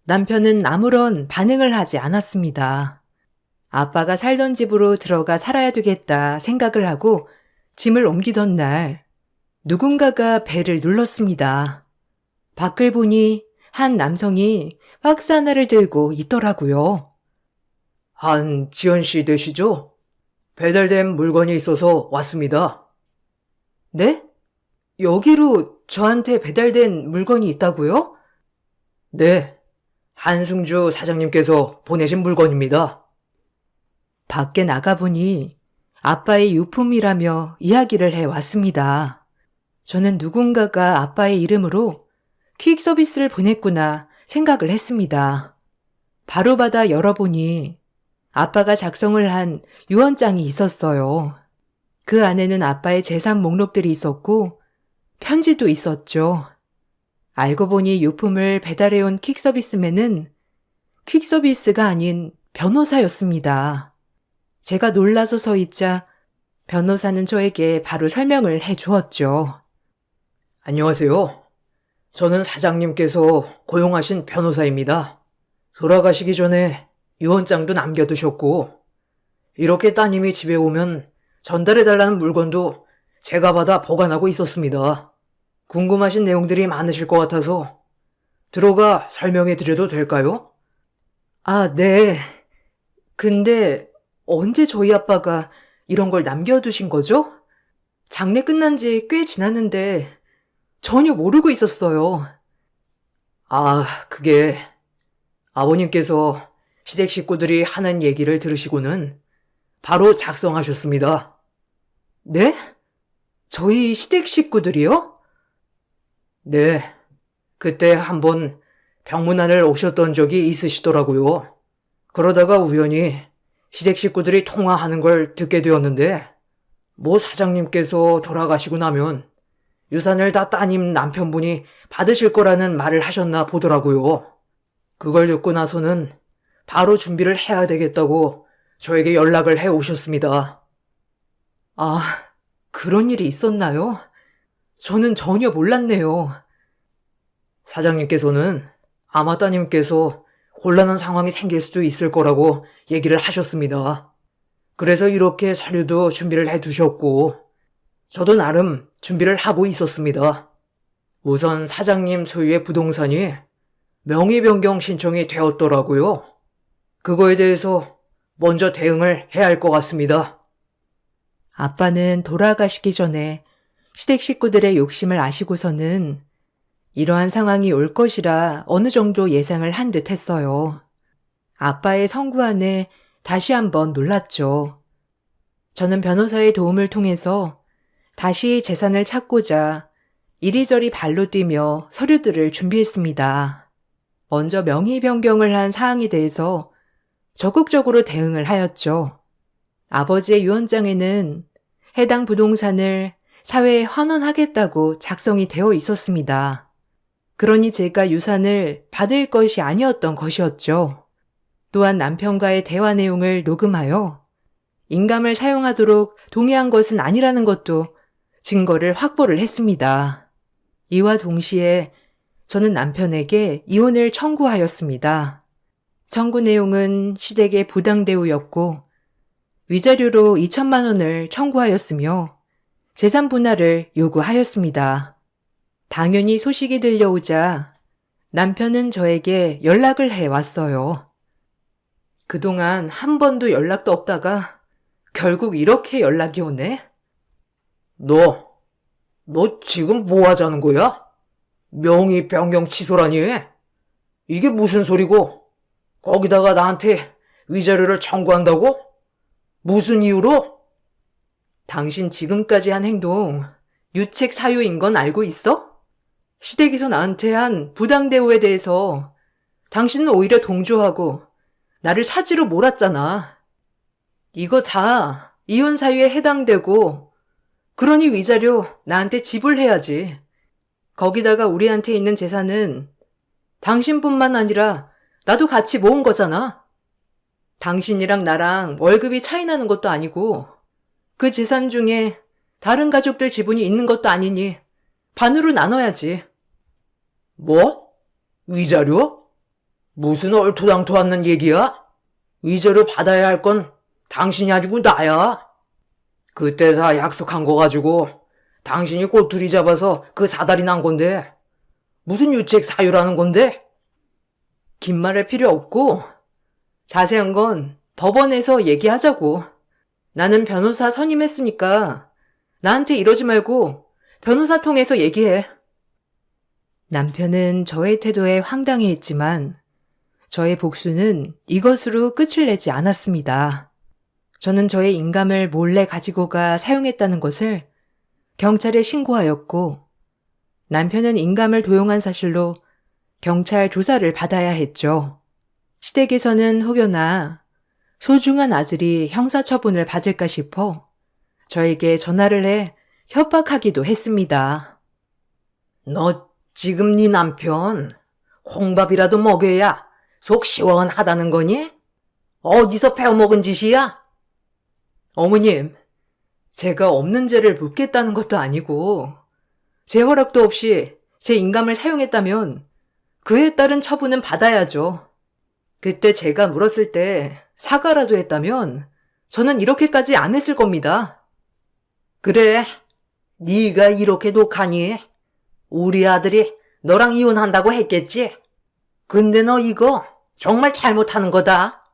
Speaker 1: 남편은 아무런 반응을 하지 않았습니다. 아빠가 살던 집으로 들어가 살아야 되겠다 생각을 하고 짐을 옮기던 날 누군가가 벨을 눌렀습니다. 밖을 보니 한 남성이 박스 하나를 들고 있더라고요.
Speaker 2: 한지연 씨 되시죠? 배달된 물건이 있어서 왔습니다.
Speaker 1: 네? 여기로 저한테 배달된 물건이 있다고요?
Speaker 2: 네, 한승주 사장님께서 보내신 물건입니다.
Speaker 1: 밖에 나가보니 아빠의 유품이라며 이야기를 해왔습니다. 저는 누군가가 아빠의 이름으로 퀵 서비스를 보냈구나 생각을 했습니다. 바로 받아 열어보니 아빠가 작성을 한 유언장이 있었어요. 그 안에는 아빠의 재산 목록들이 있었고 편지도 있었죠. 알고 보니 유품을 배달해온 퀵 서비스맨은 퀵 서비스가 아닌 변호사였습니다. 제가 놀라서 서 있자 변호사는 저에게 바로 설명을 해 주었죠.
Speaker 2: 안녕하세요. 저는 사장님께서 고용하신 변호사입니다. 돌아가시기 전에 유언장도 남겨두셨고, 이렇게 따님이 집에 오면 전달해달라는 물건도 제가 받아 보관하고 있었습니다. 궁금하신 내용들이 많으실 것 같아서 들어가 설명해 드려도 될까요?
Speaker 1: 아, 네. 근데 언제 저희 아빠가 이런 걸 남겨두신 거죠? 장례 끝난 지 꽤 지났는데 전혀 모르고 있었어요.
Speaker 2: 아, 그게 아버님께서 시댁 식구들이 하는 얘기를 들으시고는 바로 작성하셨습니다.
Speaker 1: 네? 저희 시댁 식구들이요?
Speaker 2: 네, 그때 한번 병문안을 오셨던 적이 있으시더라고요. 그러다가 우연히 시댁 식구들이 통화하는 걸 듣게 되었는데, 뭐 사장님께서 돌아가시고 나면 유산을 다 따님 남편분이 받으실 거라는 말을 하셨나 보더라고요. 그걸 듣고 나서는 바로 준비를 해야 되겠다고 저에게 연락을 해 오셨습니다.
Speaker 1: 아, 그런 일이 있었나요? 저는 전혀 몰랐네요.
Speaker 2: 사장님께서는 아마 따님께서 곤란한 상황이 생길 수도 있을 거라고 얘기를 하셨습니다. 그래서 이렇게 서류도 준비를 해 두셨고, 저도 나름 준비를 하고 있었습니다. 우선 사장님 소유의 부동산이 명의 변경 신청이 되었더라고요. 그거에 대해서 먼저 대응을 해야 할 것 같습니다.
Speaker 1: 아빠는 돌아가시기 전에 시댁 식구들의 욕심을 아시고서는 이러한 상황이 올 것이라 어느 정도 예상을 한 듯 했어요. 아빠의 선구 안에 다시 한번 놀랐죠. 저는 변호사의 도움을 통해서 다시 재산을 찾고자 이리저리 발로 뛰며 서류들을 준비했습니다. 먼저 명의 변경을 한 사항에 대해서 적극적으로 대응을 하였죠. 아버지의 유언장에는 해당 부동산을 사회에 환원하겠다고 작성이 되어 있었습니다. 그러니 제가 유산을 받을 것이 아니었던 것이었죠. 또한 남편과의 대화 내용을 녹음하여 인감을 사용하도록 동의한 것은 아니라는 것도 증거를 확보를 했습니다. 이와 동시에 저는 남편에게 이혼을 청구하였습니다. 청구 내용은 시댁의 부당대우였고 위자료로 2천만 원을 청구하였으며 재산 분할을 요구하였습니다. 당연히 소식이 들려오자 남편은 저에게 연락을 해왔어요. 그동안 한 번도 연락도 없다가 결국 이렇게 연락이 오네?
Speaker 2: 너 지금 뭐 하자는 거야? 명의 변경 취소라니? 이게 무슨 소리고? 거기다가 나한테 위자료를 청구한다고? 무슨 이유로?
Speaker 1: 당신 지금까지 한 행동 유책 사유인 건 알고 있어? 시댁에서 나한테 한 부당대우에 대해서 당신은 오히려 동조하고 나를 사지로 몰았잖아. 이거 다 이혼 사유에 해당되고 그러니 위자료 나한테 지불해야지. 거기다가 우리한테 있는 재산은 당신뿐만 아니라 나도 같이 모은 거잖아. 당신이랑 나랑 월급이 차이 나는 것도 아니고 그 재산 중에 다른 가족들 지분이 있는 것도 아니니 반으로 나눠야지.
Speaker 2: 뭐? 위자료? 무슨 얼토당토 않는 얘기야? 위자료 받아야 할 건 당신이 아니고 나야. 그때 다 약속한 거 가지고 당신이 꼬투리 잡아서 그 사달이 난 건데 무슨 유책 사유라는 건데?
Speaker 1: 긴 말할 필요 없고 자세한 건 법원에서 얘기하자고. 나는 변호사 선임했으니까 나한테 이러지 말고 변호사 통해서 얘기해. 남편은 저의 태도에 황당해했지만 저의 복수는 이것으로 끝을 내지 않았습니다. 저는 저의 인감을 몰래 가지고 가 사용했다는 것을 경찰에 신고하였고 남편은 인감을 도용한 사실로 경찰 조사를 받아야 했죠. 시댁에서는 혹여나 소중한 아들이 형사처분을 받을까 싶어 저에게 전화를 해 협박하기도 했습니다.
Speaker 2: 너 지금 네 남편 콩밥이라도 먹여야 속 시원하다는 거니? 어디서 배워먹은 짓이야?
Speaker 1: 어머님, 제가 없는 죄를 묻겠다는 것도 아니고 제 허락도 없이 제 인감을 사용했다면 그에 따른 처분은 받아야죠. 그때 제가 물었을 때 사과라도 했다면 저는 이렇게까지 안 했을 겁니다.
Speaker 2: 그래, 네가 이렇게 독하니 우리 아들이 너랑 이혼한다고 했겠지? 근데 너 이거 정말 잘못하는 거다.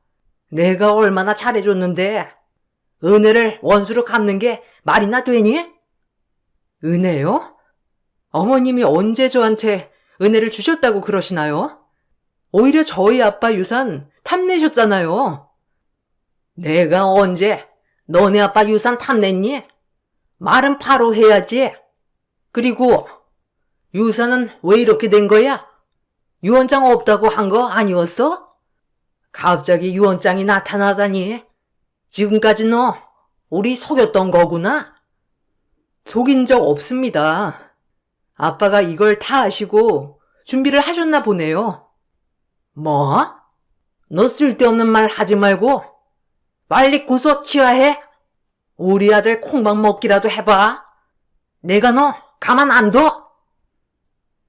Speaker 2: 내가 얼마나 잘해줬는데 은혜를 원수로 갚는 게 말이나 되니?
Speaker 1: 은혜요? 어머님이 언제 저한테 은혜를 주셨다고 그러시나요? 오히려 저희 아빠 유산 탐내셨잖아요.
Speaker 2: 내가 언제 너네 아빠 유산 탐냈니? 말은 바로 해야지. 그리고 유산은 왜 이렇게 된 거야? 유언장 없다고 한 거 아니었어? 갑자기 유언장이 나타나다니. 지금까지 너 우리 속였던 거구나?
Speaker 1: 속인 적 없습니다. 아빠가 이걸 다 아시고 준비를 하셨나 보네요.
Speaker 2: 뭐? 너 쓸데없는 말 하지 말고 빨리 고소 취하해. 우리 아들 콩밥 먹기라도 해봐. 내가 너 가만 안 둬.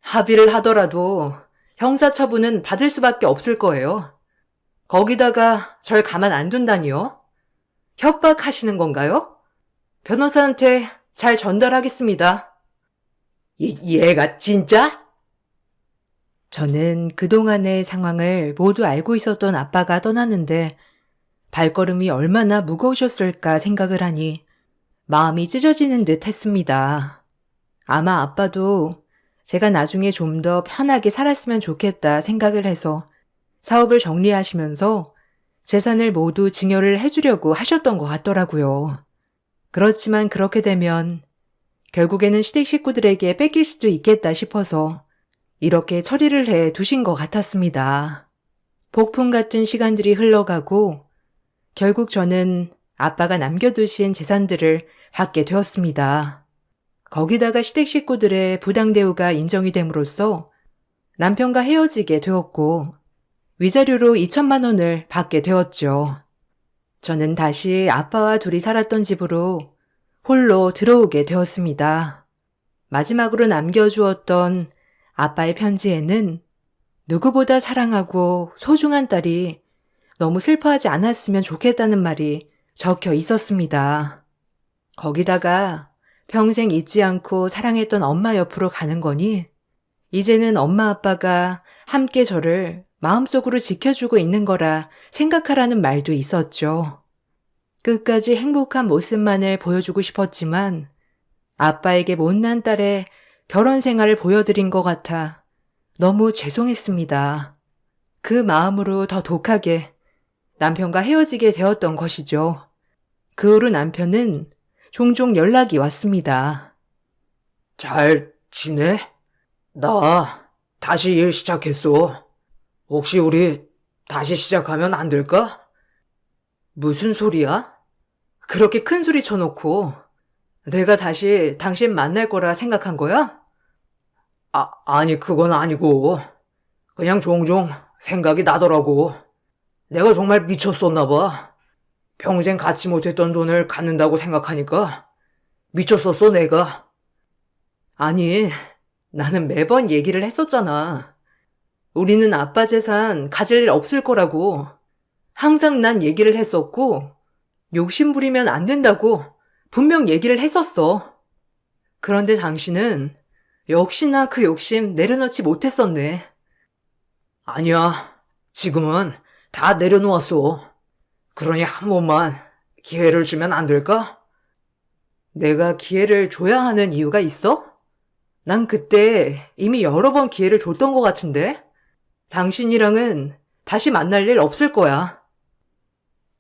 Speaker 1: 합의를 하더라도 형사처분은 받을 수밖에 없을 거예요. 거기다가 절 가만 안 둔다니요? 협박하시는 건가요? 변호사한테 잘 전달하겠습니다.
Speaker 2: 얘가 진짜?
Speaker 1: 저는 그동안의 상황을 모두 알고 있었던 아빠가 떠났는데 발걸음이 얼마나 무거우셨을까 생각을 하니 마음이 찢어지는 듯 했습니다. 아마 아빠도 제가 나중에 좀 더 편하게 살았으면 좋겠다 생각을 해서 사업을 정리하시면서 재산을 모두 증여를 해주려고 하셨던 것 같더라고요. 그렇지만 그렇게 되면 결국에는 시댁 식구들에게 뺏길 수도 있겠다 싶어서 이렇게 처리를 해 두신 것 같았습니다. 폭풍 같은 시간들이 흘러가고 결국 저는 아빠가 남겨두신 재산들을 받게 되었습니다. 거기다가 시댁 식구들의 부당 대우가 인정이 됨으로써 남편과 헤어지게 되었고 위자료로 2천만 원을 받게 되었죠. 저는 다시 아빠와 둘이 살았던 집으로 홀로 들어오게 되었습니다. 마지막으로 남겨주었던 아빠의 편지에는 누구보다 사랑하고 소중한 딸이 너무 슬퍼하지 않았으면 좋겠다는 말이 적혀 있었습니다. 거기다가 평생 잊지 않고 사랑했던 엄마 옆으로 가는 거니 이제는 엄마 아빠가 함께 저를 마음속으로 지켜주고 있는 거라 생각하라는 말도 있었죠. 끝까지 행복한 모습만을 보여주고 싶었지만 아빠에게 못난 딸의 결혼 생활을 보여드린 것 같아 너무 죄송했습니다. 그 마음으로 더 독하게 남편과 헤어지게 되었던 것이죠. 그 후로 남편은 종종 연락이 왔습니다.
Speaker 2: 잘 지내? 나 다시 일 시작했어. 혹시 우리 다시 시작하면 안 될까?
Speaker 1: 무슨 소리야? 그렇게 큰 소리 쳐놓고 내가 다시 당신 만날 거라 생각한 거야?
Speaker 2: 아니 그건 아니고 그냥 종종 생각이 나더라고. 내가 정말 미쳤었나 봐. 평생 갖지 못했던 돈을 갖는다고 생각하니까 미쳤었어 내가.
Speaker 1: 아니, 나는 매번 얘기를 했었잖아. 우리는 아빠 재산 가질 일 없을 거라고. 항상 난 얘기를 했었고 욕심 부리면 안 된다고 분명 얘기를 했었어. 그런데 당신은 역시나 그 욕심 내려놓지 못했었네.
Speaker 2: 아니야. 지금은 다 내려놓았어. 그러니 한 번만 기회를 주면 안 될까?
Speaker 1: 내가 기회를 줘야 하는 이유가 있어? 난 그때 이미 여러 번 기회를 줬던 것 같은데? 당신이랑은 다시 만날 일 없을 거야.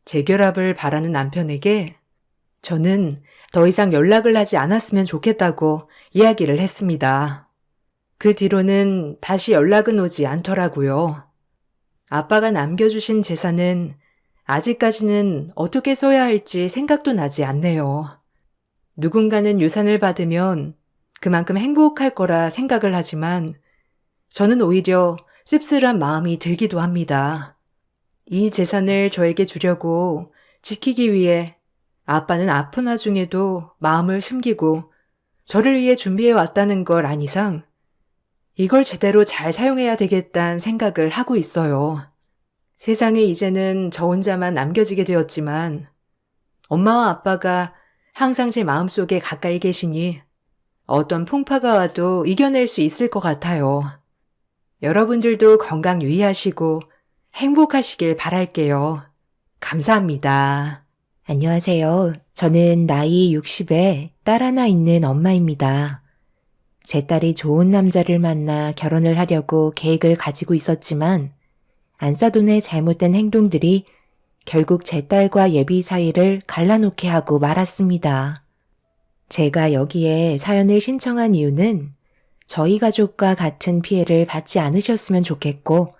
Speaker 1: 재결합을 바라는 남편에게 저는 더 이상 연락을 하지 않았으면 좋겠다고 이야기를 했습니다. 그 뒤로는 다시 연락은 오지 않더라고요. 아빠가 남겨주신 재산은 아직까지는 어떻게 써야 할지 생각도 나지 않네요. 누군가는 유산을 받으면 그만큼 행복할 거라 생각을 하지만 저는 오히려 씁쓸한 마음이 들기도 합니다. 이 재산을 저에게 주려고 지키기 위해 아빠는 아픈 와중에도 마음을 숨기고 저를 위해 준비해 왔다는 걸 안 이상 이걸 제대로 잘 사용해야 되겠다는 생각을 하고 있어요. 세상에 이제는 저 혼자만 남겨지게 되었지만 엄마와 아빠가 항상 제 마음속에 가까이 계시니 어떤 풍파가 와도 이겨낼 수 있을 것 같아요. 여러분들도 건강 유의하시고 행복하시길 바랄게요. 감사합니다. 안녕하세요. 저는 나이 60에 딸 하나 있는 엄마입니다. 제 딸이 좋은 남자를 만나 결혼을 하려고 계획을 가지고 있었지만 안사돈의 잘못된 행동들이 결국 제 딸과 예비 사이를 갈라놓게 하고 말았습니다. 제가 여기에 사연을 신청한 이유는 저희 가족과 같은 피해를 받지 않으셨으면 좋겠고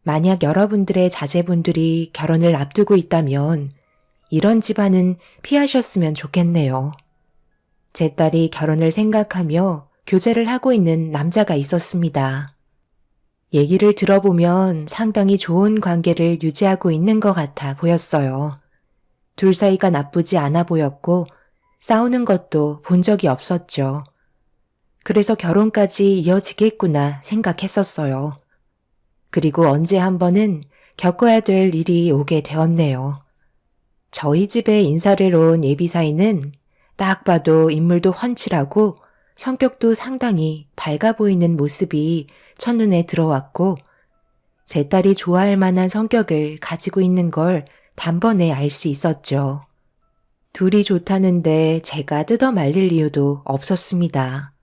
Speaker 1: 만약 여러분들의 자제분들이 결혼을 앞두고 있다면 이런 집안은 피하셨으면 좋겠네요. 제 딸이 결혼을 생각하며 교제를 하고 있는 남자가 있었습니다. 얘기를 들어보면 상당히 좋은 관계를 유지하고 있는 것 같아 보였어요. 둘 사이가 나쁘지 않아 보였고 싸우는 것도 본 적이 없었죠. 그래서 결혼까지 이어지겠구나 생각했었어요. 그리고 언제 한 번은 겪어야 될 일이 오게 되었네요. 저희 집에 인사를 온 예비사이는 딱 봐도 인물도 훤칠하고 성격도 상당히 밝아 보이는 모습이 첫눈에 들어왔고 제 딸이 좋아할 만한 성격을 가지고 있는 걸 단번에 알 수 있었죠. 둘이 좋다는데 제가 뜯어 말릴 이유도 없었습니다.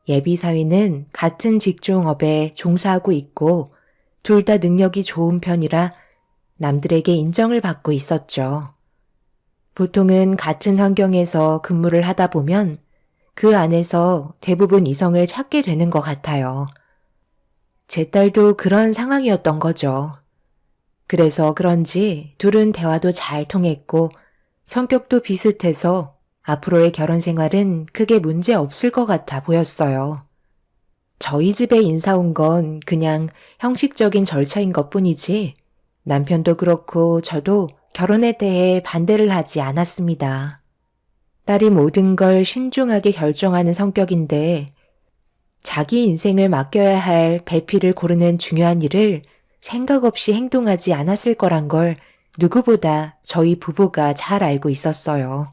Speaker 1: 예비사위는 같은 직종업에 종사하고 있고 둘 다 능력이 좋은 편이라 남들에게 인정을 받고 있었죠. 보통은 같은 환경에서 근무를 하다 보면 그 안에서 대부분 이성을 찾게 되는 것 같아요. 제 딸도 그런 상황이었던 거죠. 그래서 그런지 둘은 대화도 잘 통했고 성격도 비슷해서 앞으로의 결혼 생활은 크게 문제 없을 것 같아 보였어요. 저희 집에 인사 온 건 그냥 형식적인 절차인 것 뿐이지 남편도 그렇고 저도 결혼에 대해 반대를 하지 않았습니다. 딸이 모든 걸 신중하게 결정하는 성격인데 자기 인생을 맡겨야 할 배필을 고르는 중요한 일을 생각 없이 행동하지 않았을 거란 걸 누구보다 저희 부부가 잘 알고 있었어요.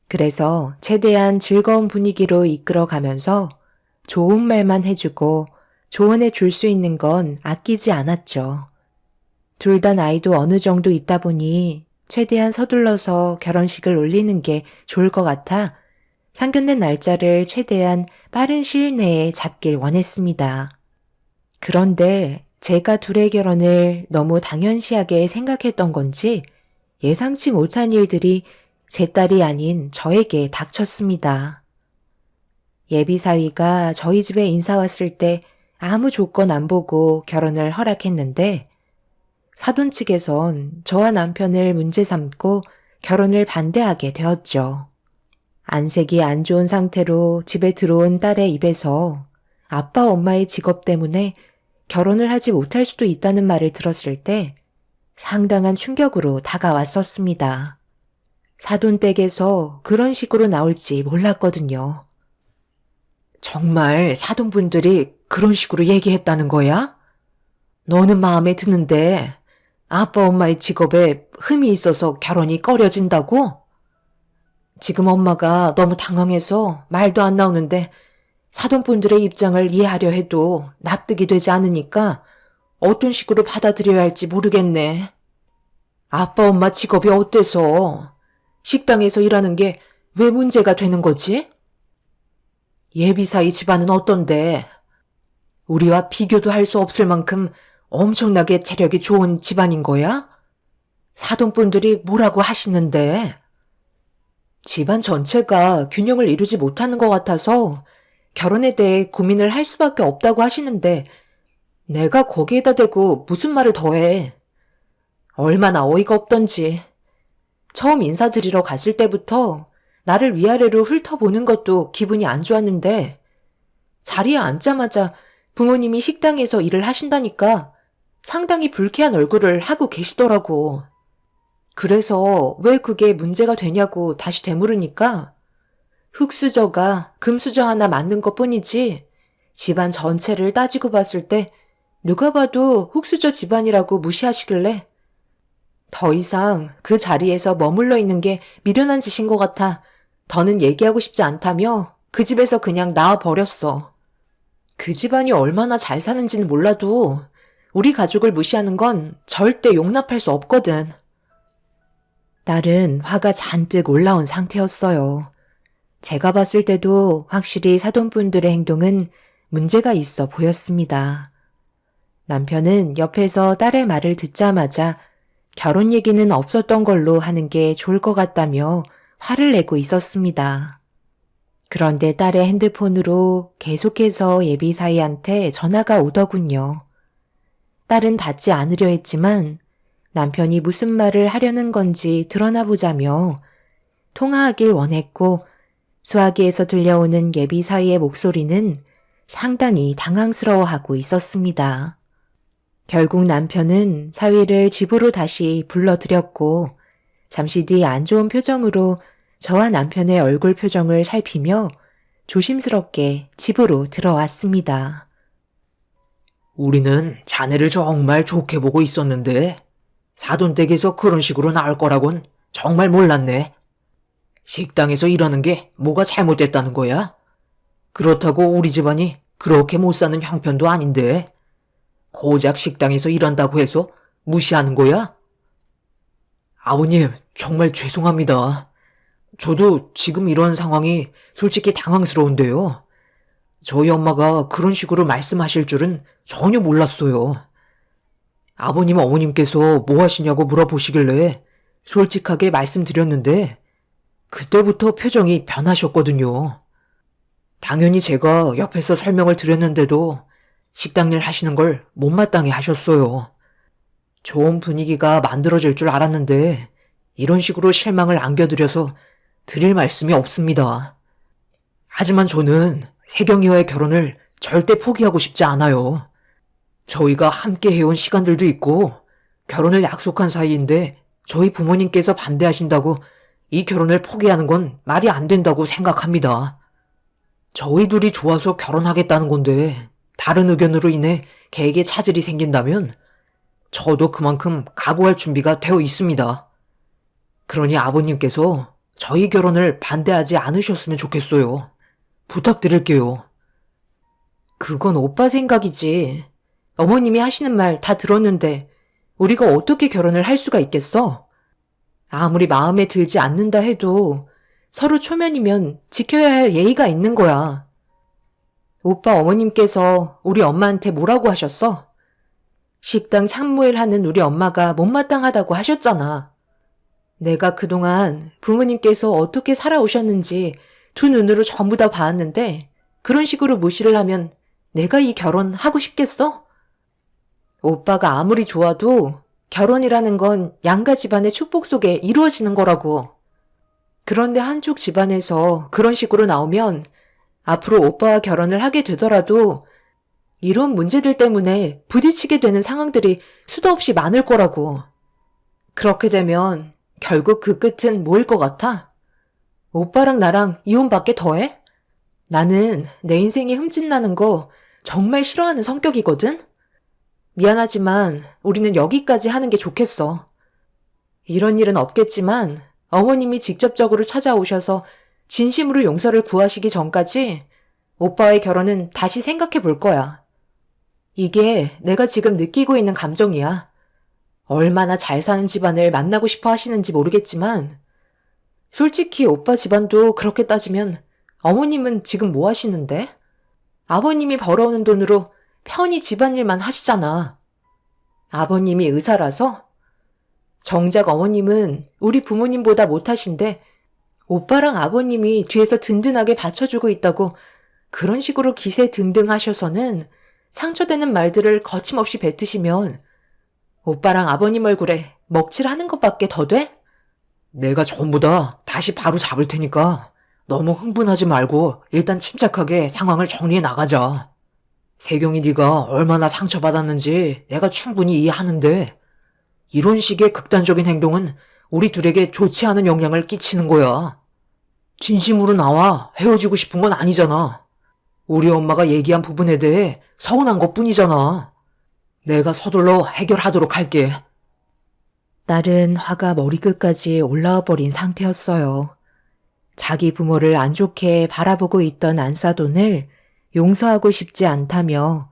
Speaker 1: 그래서 최대한 즐거운 분위기로 이끌어가면서 좋은 말만 해주고 조언해 줄 수 있는 건 아끼지 않았죠. 둘 다 나이도 어느 정도 있다 보니 최대한 서둘러서 결혼식을 올리는 게 좋을 것 같아 상견례 날짜를 최대한 빠른 시일 내에 잡길 원했습니다. 그런데 제가 둘의 결혼을 너무 당연시하게 생각했던 건지 예상치 못한 일들이 제 딸이 아닌 저에게 닥쳤습니다. 예비사위가 저희 집에 인사 왔을 때 아무 조건 안 보고 결혼을 허락했는데 사돈 측에선 저와 남편을 문제 삼고 결혼을 반대하게 되었죠. 안색이 안 좋은 상태로 집에 들어온 딸의 입에서 아빠 엄마의 직업 때문에 결혼을 하지 못할 수도 있다는 말을 들었을 때 상당한 충격으로 다가왔었습니다. 사돈댁에서 그런 식으로 나올지 몰랐거든요. 정말 사돈분들이 그런 식으로 얘기했다는 거야? 너는 마음에 드는데 아빠 엄마의 직업에 흠이 있어서 결혼이 꺼려진다고? 지금 엄마가 너무 당황해서 말도 안 나오는데 사돈분들의 입장을 이해하려 해도 납득이 되지 않으니까 어떤 식으로 받아들여야 할지 모르겠네. 아빠 엄마 직업이 어때서? 식당에서 일하는 게 왜 문제가 되는 거지? 예비사위 집안은 어떤데? 우리와 비교도 할 수 없을 만큼 엄청나게 체력이 좋은 집안인 거야? 사돈분들이 뭐라고 하시는데? 집안 전체가 균형을 이루지 못하는 것 같아서 결혼에 대해 고민을 할 수밖에 없다고 하시는데 내가 거기에다 대고 무슨 말을 더해. 얼마나 어이가 없던지. 처음 인사드리러 갔을 때부터 나를 위아래로 훑어보는 것도 기분이 안 좋았는데 자리에 앉자마자 부모님이 식당에서 일을 하신다니까 상당히 불쾌한 얼굴을 하고 계시더라고. 그래서 왜 그게 문제가 되냐고 다시 되물으니까 흙수저가 금수저 하나 맞는 것 뿐이지 집안 전체를 따지고 봤을 때 누가 봐도 흙수저 집안이라고 무시하시길래 더 이상 그 자리에서 머물러 있는 게 미련한 짓인 것 같아 더는 얘기하고 싶지 않다며 그 집에서 그냥 나와버렸어. 그 집안이 얼마나 잘 사는지는 몰라도 우리 가족을 무시하는 건 절대 용납할 수 없거든. 딸은 화가 잔뜩 올라온 상태였어요. 제가 봤을 때도 확실히 사돈분들의 행동은 문제가 있어 보였습니다. 남편은 옆에서 딸의 말을 듣자마자 결혼 얘기는 없었던 걸로 하는 게 좋을 것 같다며 화를 내고 있었습니다. 그런데 딸의 핸드폰으로 계속해서 예비사위한테 전화가 오더군요. 딸은 받지 않으려 했지만 남편이 무슨 말을 하려는 건지 드러나 보자며 통화하길 원했고 수화기에서 들려오는 예비사위의 목소리는 상당히 당황스러워하고 있었습니다. 결국 남편은 사위를 집으로 다시 불러들였고 잠시 뒤 안 좋은 표정으로 저와 남편의 얼굴 표정을 살피며 조심스럽게 집으로 들어왔습니다.
Speaker 2: 우리는 자네를 정말 좋게 보고 있었는데 사돈댁에서 그런 식으로 나올 거라곤 정말 몰랐네. 식당에서 일하는 게 뭐가 잘못됐다는 거야? 그렇다고 우리 집안이 그렇게 못 사는 형편도 아닌데 고작 식당에서 일한다고 해서 무시하는 거야? 아버님, 정말 죄송합니다. 저도 지금 이런 상황이 솔직히 당황스러운데요. 저희 엄마가 그런 식으로 말씀하실 줄은 전혀 몰랐어요. 아버님, 어머님께서 뭐 하시냐고 물어보시길래 솔직하게 말씀드렸는데 그때부터 표정이 변하셨거든요. 당연히 제가 옆에서 설명을 드렸는데도 식당 일 하시는 걸 못마땅해 하셨어요. 좋은 분위기가 만들어질 줄 알았는데 이런 식으로 실망을 안겨드려서 드릴 말씀이 없습니다. 하지만 저는 세경이와의 결혼을 절대 포기하고 싶지 않아요. 저희가 함께 해온 시간들도 있고 결혼을 약속한 사이인데 저희 부모님께서 반대하신다고 이 결혼을 포기하는 건 말이 안 된다고 생각합니다. 저희 둘이 좋아서 결혼하겠다는 건데 다른 의견으로 인해 계획에 차질이 생긴다면 저도 그만큼 각오할 준비가 되어 있습니다. 그러니 아버님께서 저희 결혼을 반대하지 않으셨으면 좋겠어요. 부탁드릴게요.
Speaker 1: 그건 오빠 생각이지. 어머님이 하시는 말 다 들었는데 우리가 어떻게 결혼을 할 수가 있겠어? 아무리 마음에 들지 않는다 해도 서로 초면이면 지켜야 할 예의가 있는 거야. 오빠 어머님께서 우리 엄마한테 뭐라고 하셨어? 식당 참모일 하는 우리 엄마가 못마땅하다고 하셨잖아. 내가 그동안 부모님께서 어떻게 살아오셨는지 두 눈으로 전부 다 봤는데 그런 식으로 무시를 하면 내가 이 결혼 하고 싶겠어? 오빠가 아무리 좋아도 결혼이라는 건 양가 집안의 축복 속에 이루어지는 거라고. 그런데 한쪽 집안에서 그런 식으로 나오면 앞으로 오빠와 결혼을 하게 되더라도 이런 문제들 때문에 부딪히게 되는 상황들이 수도 없이 많을 거라고. 그렇게 되면 결국 그 끝은 뭐일 것 같아? 오빠랑 나랑 이혼밖에 더해? 나는 내 인생이 흠집나는 거 정말 싫어하는 성격이거든? 미안하지만 우리는 여기까지 하는 게 좋겠어. 이런 일은 없겠지만 어머님이 직접적으로 찾아오셔서 진심으로 용서를 구하시기 전까지 오빠의 결혼은 다시 생각해 볼 거야. 이게 내가 지금 느끼고 있는 감정이야. 얼마나 잘 사는 집안을 만나고 싶어 하시는지 모르겠지만 솔직히 오빠 집안도 그렇게 따지면 어머님은 지금 뭐 하시는데? 아버님이 벌어오는 돈으로 편히 집안일만 하시잖아. 아버님이 의사라서? 정작 어머님은 우리 부모님보다 못하신데 오빠랑 아버님이 뒤에서 든든하게 받쳐주고 있다고 그런 식으로 기세 등등 하셔서는 상처되는 말들을 거침없이 뱉으시면 오빠랑 아버님 얼굴에 먹칠하는 것밖에 더 돼?
Speaker 2: 내가 전부 다 다시 바로 잡을 테니까 너무 흥분하지 말고 일단 침착하게 상황을 정리해 나가자. 세경이 네가 얼마나 상처받았는지 내가 충분히 이해하는데 이런 식의 극단적인 행동은 우리 둘에게 좋지 않은 영향을 끼치는 거야. 진심으로 나와 헤어지고 싶은 건 아니잖아. 우리 엄마가 얘기한 부분에 대해 서운한 것뿐이잖아. 내가 서둘러 해결하도록 할게.
Speaker 1: 딸은 화가 머리끝까지 올라와 버린 상태였어요. 자기 부모를 안 좋게 바라보고 있던 안사돈을 용서하고 싶지 않다며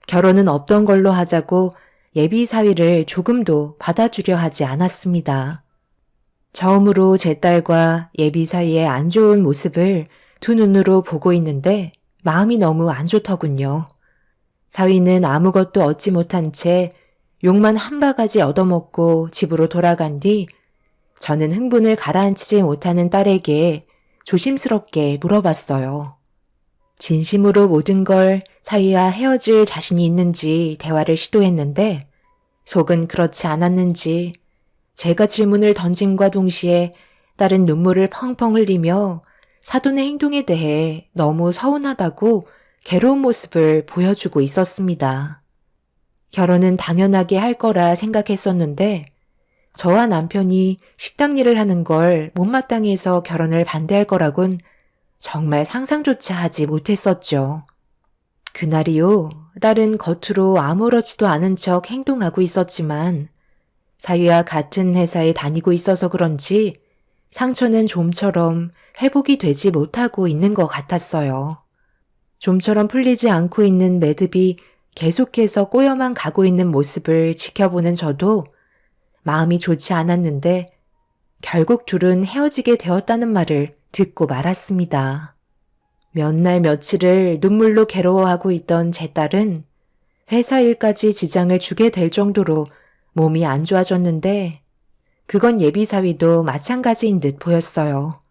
Speaker 1: 결혼은 없던 걸로 하자고 예비 사위를 조금도 받아주려 하지 않았습니다. 처음으로 제 딸과 예비 사위의 안 좋은 모습을 두 눈으로 보고 있는데 마음이 너무 안 좋더군요. 사위는 아무것도 얻지 못한 채 욕만 한 바가지 얻어먹고 집으로 돌아간 뒤 저는 흥분을 가라앉히지 못하는 딸에게 조심스럽게 물어봤어요. 진심으로 모든 걸 사위와 헤어질 자신이 있는지 대화를 시도했는데 속은 그렇지 않았는지 제가 질문을 던짐과 동시에 딸은 눈물을 펑펑 흘리며 사돈의 행동에 대해 너무 서운하다고 괴로운 모습을 보여주고 있었습니다. 결혼은 당연하게 할 거라 생각했었는데 저와 남편이 식당 일을 하는 걸 못마땅히 해서 결혼을 반대할 거라곤 정말 상상조차 하지 못했었죠. 그날이요, 딸은 겉으로 아무렇지도 않은 척 행동하고 있었지만 사위와 같은 회사에 다니고 있어서 그런지 상처는 좀처럼 회복이 되지 못하고 있는 것 같았어요. 좀처럼 풀리지 않고 있는 매듭이 계속해서 꼬여만 가고 있는 모습을 지켜보는 저도 마음이 좋지 않았는데 결국 둘은 헤어지게 되었다는 말을 듣고 말았습니다. 몇 날 며칠을 눈물로 괴로워하고 있던 제 딸은 회사 일까지 지장을 주게 될 정도로 몸이 안 좋아졌는데 그건 예비사위도 마찬가지인 듯 보였어요.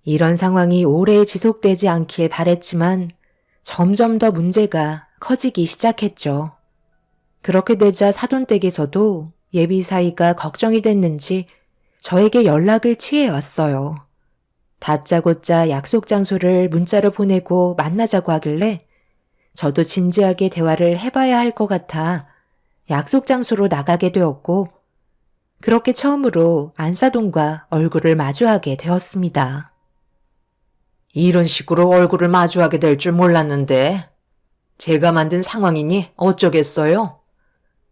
Speaker 1: 이런 상황이 오래 지속되지 않길 바랬지만 점점 더 문제가 커지기 시작했죠. 그렇게 되자 사돈댁에서도 예비사위가 걱정이 됐는지 저에게 연락을 취해 왔어요. 다짜고짜 약속 장소를 문자로 보내고 만나자고 하길래 저도 진지하게 대화를 해봐야 할 것 같아 약속 장소로 나가게 되었고 그렇게 처음으로 안사돈과 얼굴을 마주하게 되었습니다.
Speaker 2: 이런 식으로 얼굴을 마주하게 될 줄 몰랐는데 제가 만든 상황이니 어쩌겠어요?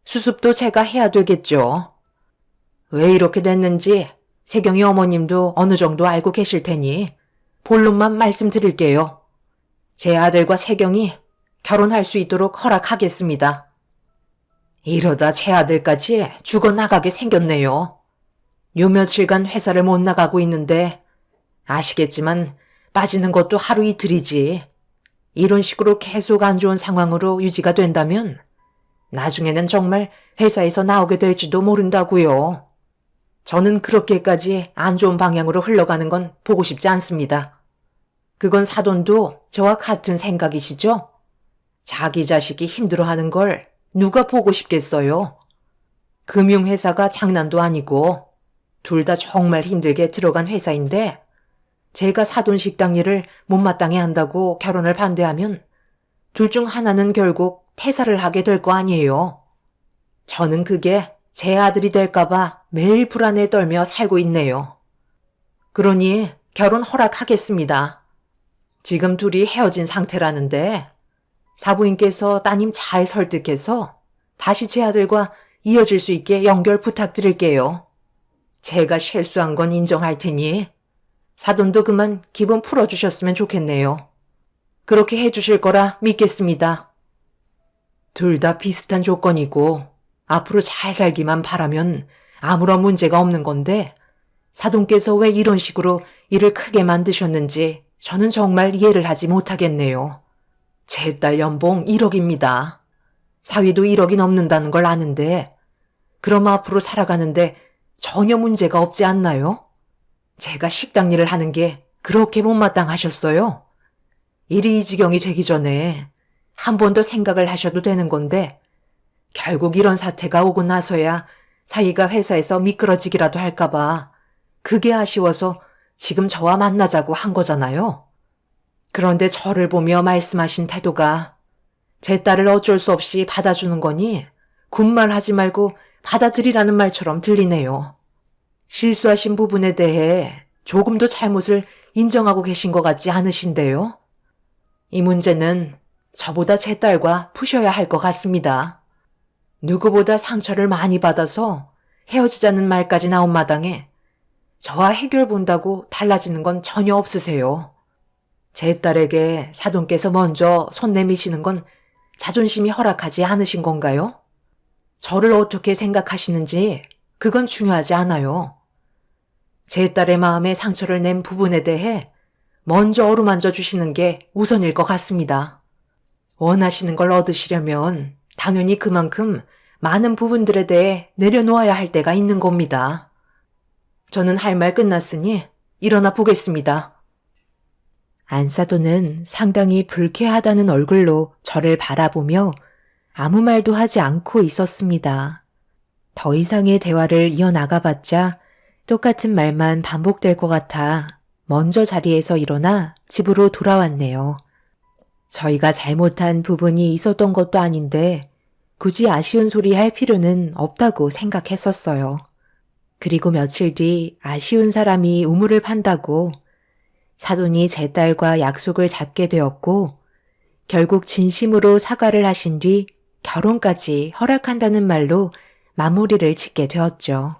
Speaker 2: 수습도 제가 해야 되겠죠. 왜 이렇게 됐는지 세경이 어머님도 어느 정도 알고 계실 테니 본론만 말씀드릴게요. 제 아들과 세경이 결혼할 수 있도록 허락하겠습니다. 이러다 제 아들까지 죽어나가게 생겼네요. 요 며칠간 회사를 못 나가고 있는데 아시겠지만 빠지는 것도 하루 이틀이지. 이런 식으로 계속 안 좋은 상황으로 유지가 된다면 나중에는 정말 회사에서 나오게 될지도 모른다고요. 저는 그렇게까지 안 좋은 방향으로 흘러가는 건 보고 싶지 않습니다. 그건 사돈도 저와 같은 생각이시죠? 자기 자식이 힘들어하는 걸 누가 보고 싶겠어요? 금융회사가 장난도 아니고 둘 다 정말 힘들게 들어간 회사인데 제가 사돈 식당 일을 못마땅해 한다고 결혼을 반대하면 둘 중 하나는 결국 퇴사를 하게 될 거 아니에요. 저는 그게 제 아들이 될까봐 매일 불안에 떨며 살고 있네요. 그러니 결혼 허락하겠습니다. 지금 둘이 헤어진 상태라는데 사부인께서 따님 잘 설득해서 다시 제 아들과 이어질 수 있게 연결 부탁드릴게요. 제가 실수한 건 인정할 테니 사돈도 그만 기분 풀어주셨으면 좋겠네요. 그렇게 해주실 거라 믿겠습니다. 둘 다 비슷한 조건이고 앞으로 잘 살기만 바라면 아무런 문제가 없는 건데 사돈께서 왜 이런 식으로 일을 크게 만드셨는지 저는 정말 이해를 하지 못하겠네요. 제 딸 연봉 1억입니다. 사위도 1억이 넘는다는 걸 아는데 그럼 앞으로 살아가는데 전혀 문제가 없지 않나요? 제가 식당 일을 하는 게 그렇게 못마땅하셨어요? 일이 이 지경이 되기 전에 한 번 더 생각을 하셔도 되는 건데 결국 이런 사태가 오고 나서야 사위가 회사에서 미끄러지기라도 할까봐 그게 아쉬워서 지금 저와 만나자고 한 거잖아요. 그런데 저를 보며 말씀하신 태도가 제 딸을 어쩔 수 없이 받아주는 거니 군말하지 말고 받아들이라는 말처럼 들리네요. 실수하신 부분에 대해 조금도 잘못을 인정하고 계신 것 같지 않으신데요? 이 문제는 저보다 제 딸과 푸셔야 할 것 같습니다. 누구보다 상처를 많이 받아서 헤어지자는 말까지 나온 마당에 저와 해결 본다고 달라지는 건 전혀 없으세요. 제 딸에게 사돈께서 먼저 손 내미시는 건 자존심이 허락하지 않으신 건가요? 저를 어떻게 생각하시는지 그건 중요하지 않아요. 제 딸의 마음에 상처를 낸 부분에 대해 먼저 어루만져 주시는 게 우선일 것 같습니다. 원하시는 걸 얻으시려면 당연히 그만큼 많은 부분들에 대해 내려놓아야 할 때가 있는 겁니다. 저는 할 말 끝났으니 일어나 보겠습니다. 안사돈은 상당히 불쾌하다는 얼굴로 저를 바라보며 아무 말도 하지 않고 있었습니다. 더 이상의 대화를 이어나가봤자 똑같은 말만 반복될 것 같아 먼저 자리에서 일어나 집으로 돌아왔네요. 저희가 잘못한 부분이 있었던 것도 아닌데 굳이 아쉬운 소리 할 필요는 없다고 생각했었어요. 그리고 며칠 뒤 아쉬운 사람이 우물을 판다고 사돈이 제 딸과 약속을 잡게 되었고 결국 진심으로 사과를 하신 뒤 결혼까지 허락한다는 말로 마무리를 짓게 되었죠.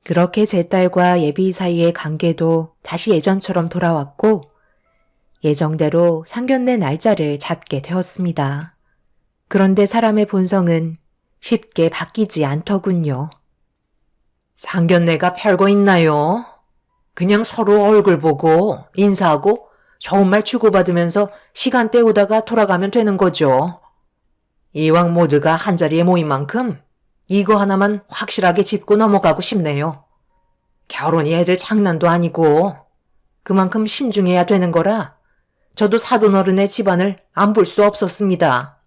Speaker 2: 그렇게 제 딸과 예비 사이의 관계도 다시 예전처럼 돌아왔고 예정대로 상견례 날짜를 잡게 되었습니다. 그런데 사람의 본성은 쉽게 바뀌지 않더군요.
Speaker 1: 상견례가 별거 있나요? 그냥 서로 얼굴 보고 인사하고 좋은 말 주고받으면서 시간 때우다가 돌아가면 되는 거죠. 이왕 모두가 한자리에 모인 만큼 이거 하나만 확실하게 짚고 넘어가고 싶네요. 결혼이 애들 장난도 아니고 그만큼 신중해야 되는 거라 저도 사돈어른의 집안을 안 볼 수 없었습니다.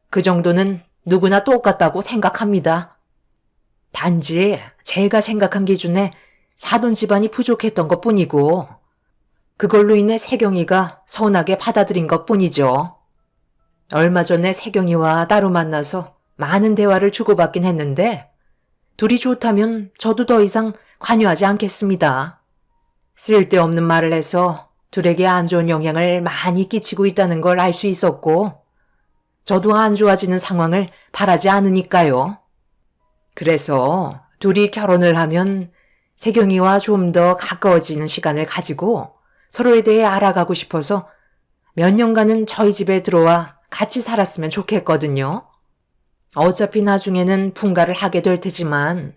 Speaker 1: 그 정도는 누구나 똑같다고 생각합니다. 단지 제가 생각한 기준에 사돈 집안이 부족했던 것뿐이고 그걸로 인해 세경이가 서운하게 받아들인 것뿐이죠. 얼마 전에 세경이와 따로 만나서 많은 대화를 주고받긴 했는데 둘이 좋다면 저도 더 이상 관여하지 않겠습니다. 쓸데없는 말을 해서 둘에게 안 좋은 영향을 많이 끼치고 있다는 걸 알 수 있었고 저도 안 좋아지는 상황을 바라지 않으니까요. 그래서 둘이 결혼을 하면 세경이와 좀 더 가까워지는 시간을 가지고 서로에 대해 알아가고 싶어서 몇 년간은 저희 집에 들어와 같이 살았으면 좋겠거든요. 어차피 나중에는 분가를 하게 될 테지만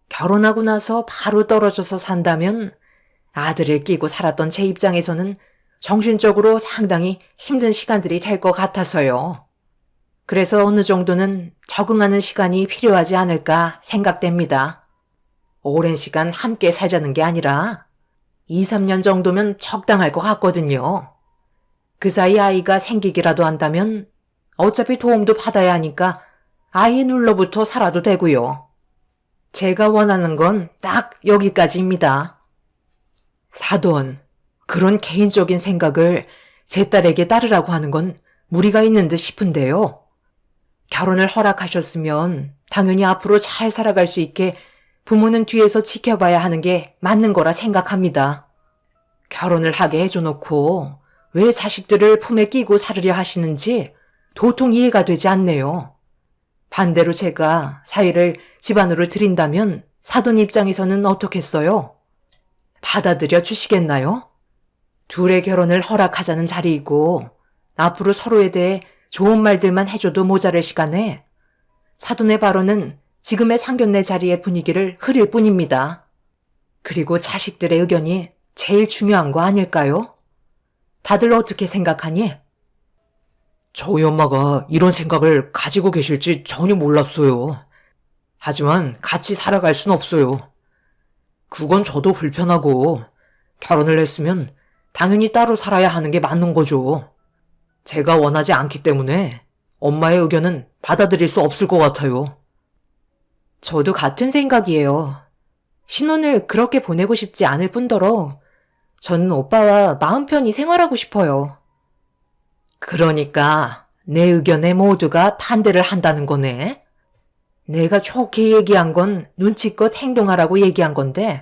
Speaker 1: 결혼하고 나서 바로 떨어져서 산다면 아들을 끼고 살았던 제 입장에서는 정신적으로 상당히 힘든 시간들이 될 것 같아서요. 그래서 어느 정도는 적응하는 시간이 필요하지 않을까 생각됩니다. 오랜 시간 함께 살자는 게 아니라 2, 3년 정도면 적당할 것 같거든요. 그 사이 아이가 생기기라도 한다면 어차피 도움도 받아야 하니까 아이의 눌러붙어 살아도 되고요. 제가 원하는 건 딱 여기까지입니다. 사돈, 그런 개인적인 생각을 제 딸에게 따르라고 하는 건 무리가 있는 듯 싶은데요. 결혼을 허락하셨으면 당연히 앞으로 잘 살아갈 수 있게 부모는 뒤에서 지켜봐야 하는 게 맞는 거라 생각합니다. 결혼을 하게 해줘놓고 왜 자식들을 품에 끼고 살으려 하시는지 도통 이해가 되지 않네요. 반대로 제가 사위를 집안으로 들인다면 사돈 입장에서는 어떻겠어요? 받아들여 주시겠나요? 둘의 결혼을 허락하자는 자리이고 앞으로 서로에 대해 좋은 말들만 해줘도 모자랄 시간에 사돈의 발언은 지금의 상견례 자리의 분위기를 흐릴 뿐입니다. 그리고 자식들의 의견이 제일 중요한 거 아닐까요? 다들 어떻게 생각하니?
Speaker 2: 저희 엄마가 이런 생각을 가지고 계실지 전혀 몰랐어요. 하지만 같이 살아갈 순 없어요. 그건 저도 불편하고 결혼을 했으면 당연히 따로 살아야 하는 게 맞는 거죠. 제가 원하지 않기 때문에 엄마의 의견은 받아들일 수 없을 것 같아요.
Speaker 1: 저도 같은 생각이에요. 신혼을 그렇게 보내고 싶지 않을 뿐더러 저는 오빠와 마음 편히 생활하고 싶어요.
Speaker 2: 그러니까 내 의견에 모두가 반대를 한다는 거네.
Speaker 1: 내가 좋게 얘기한 건 눈치껏 행동하라고 얘기한 건데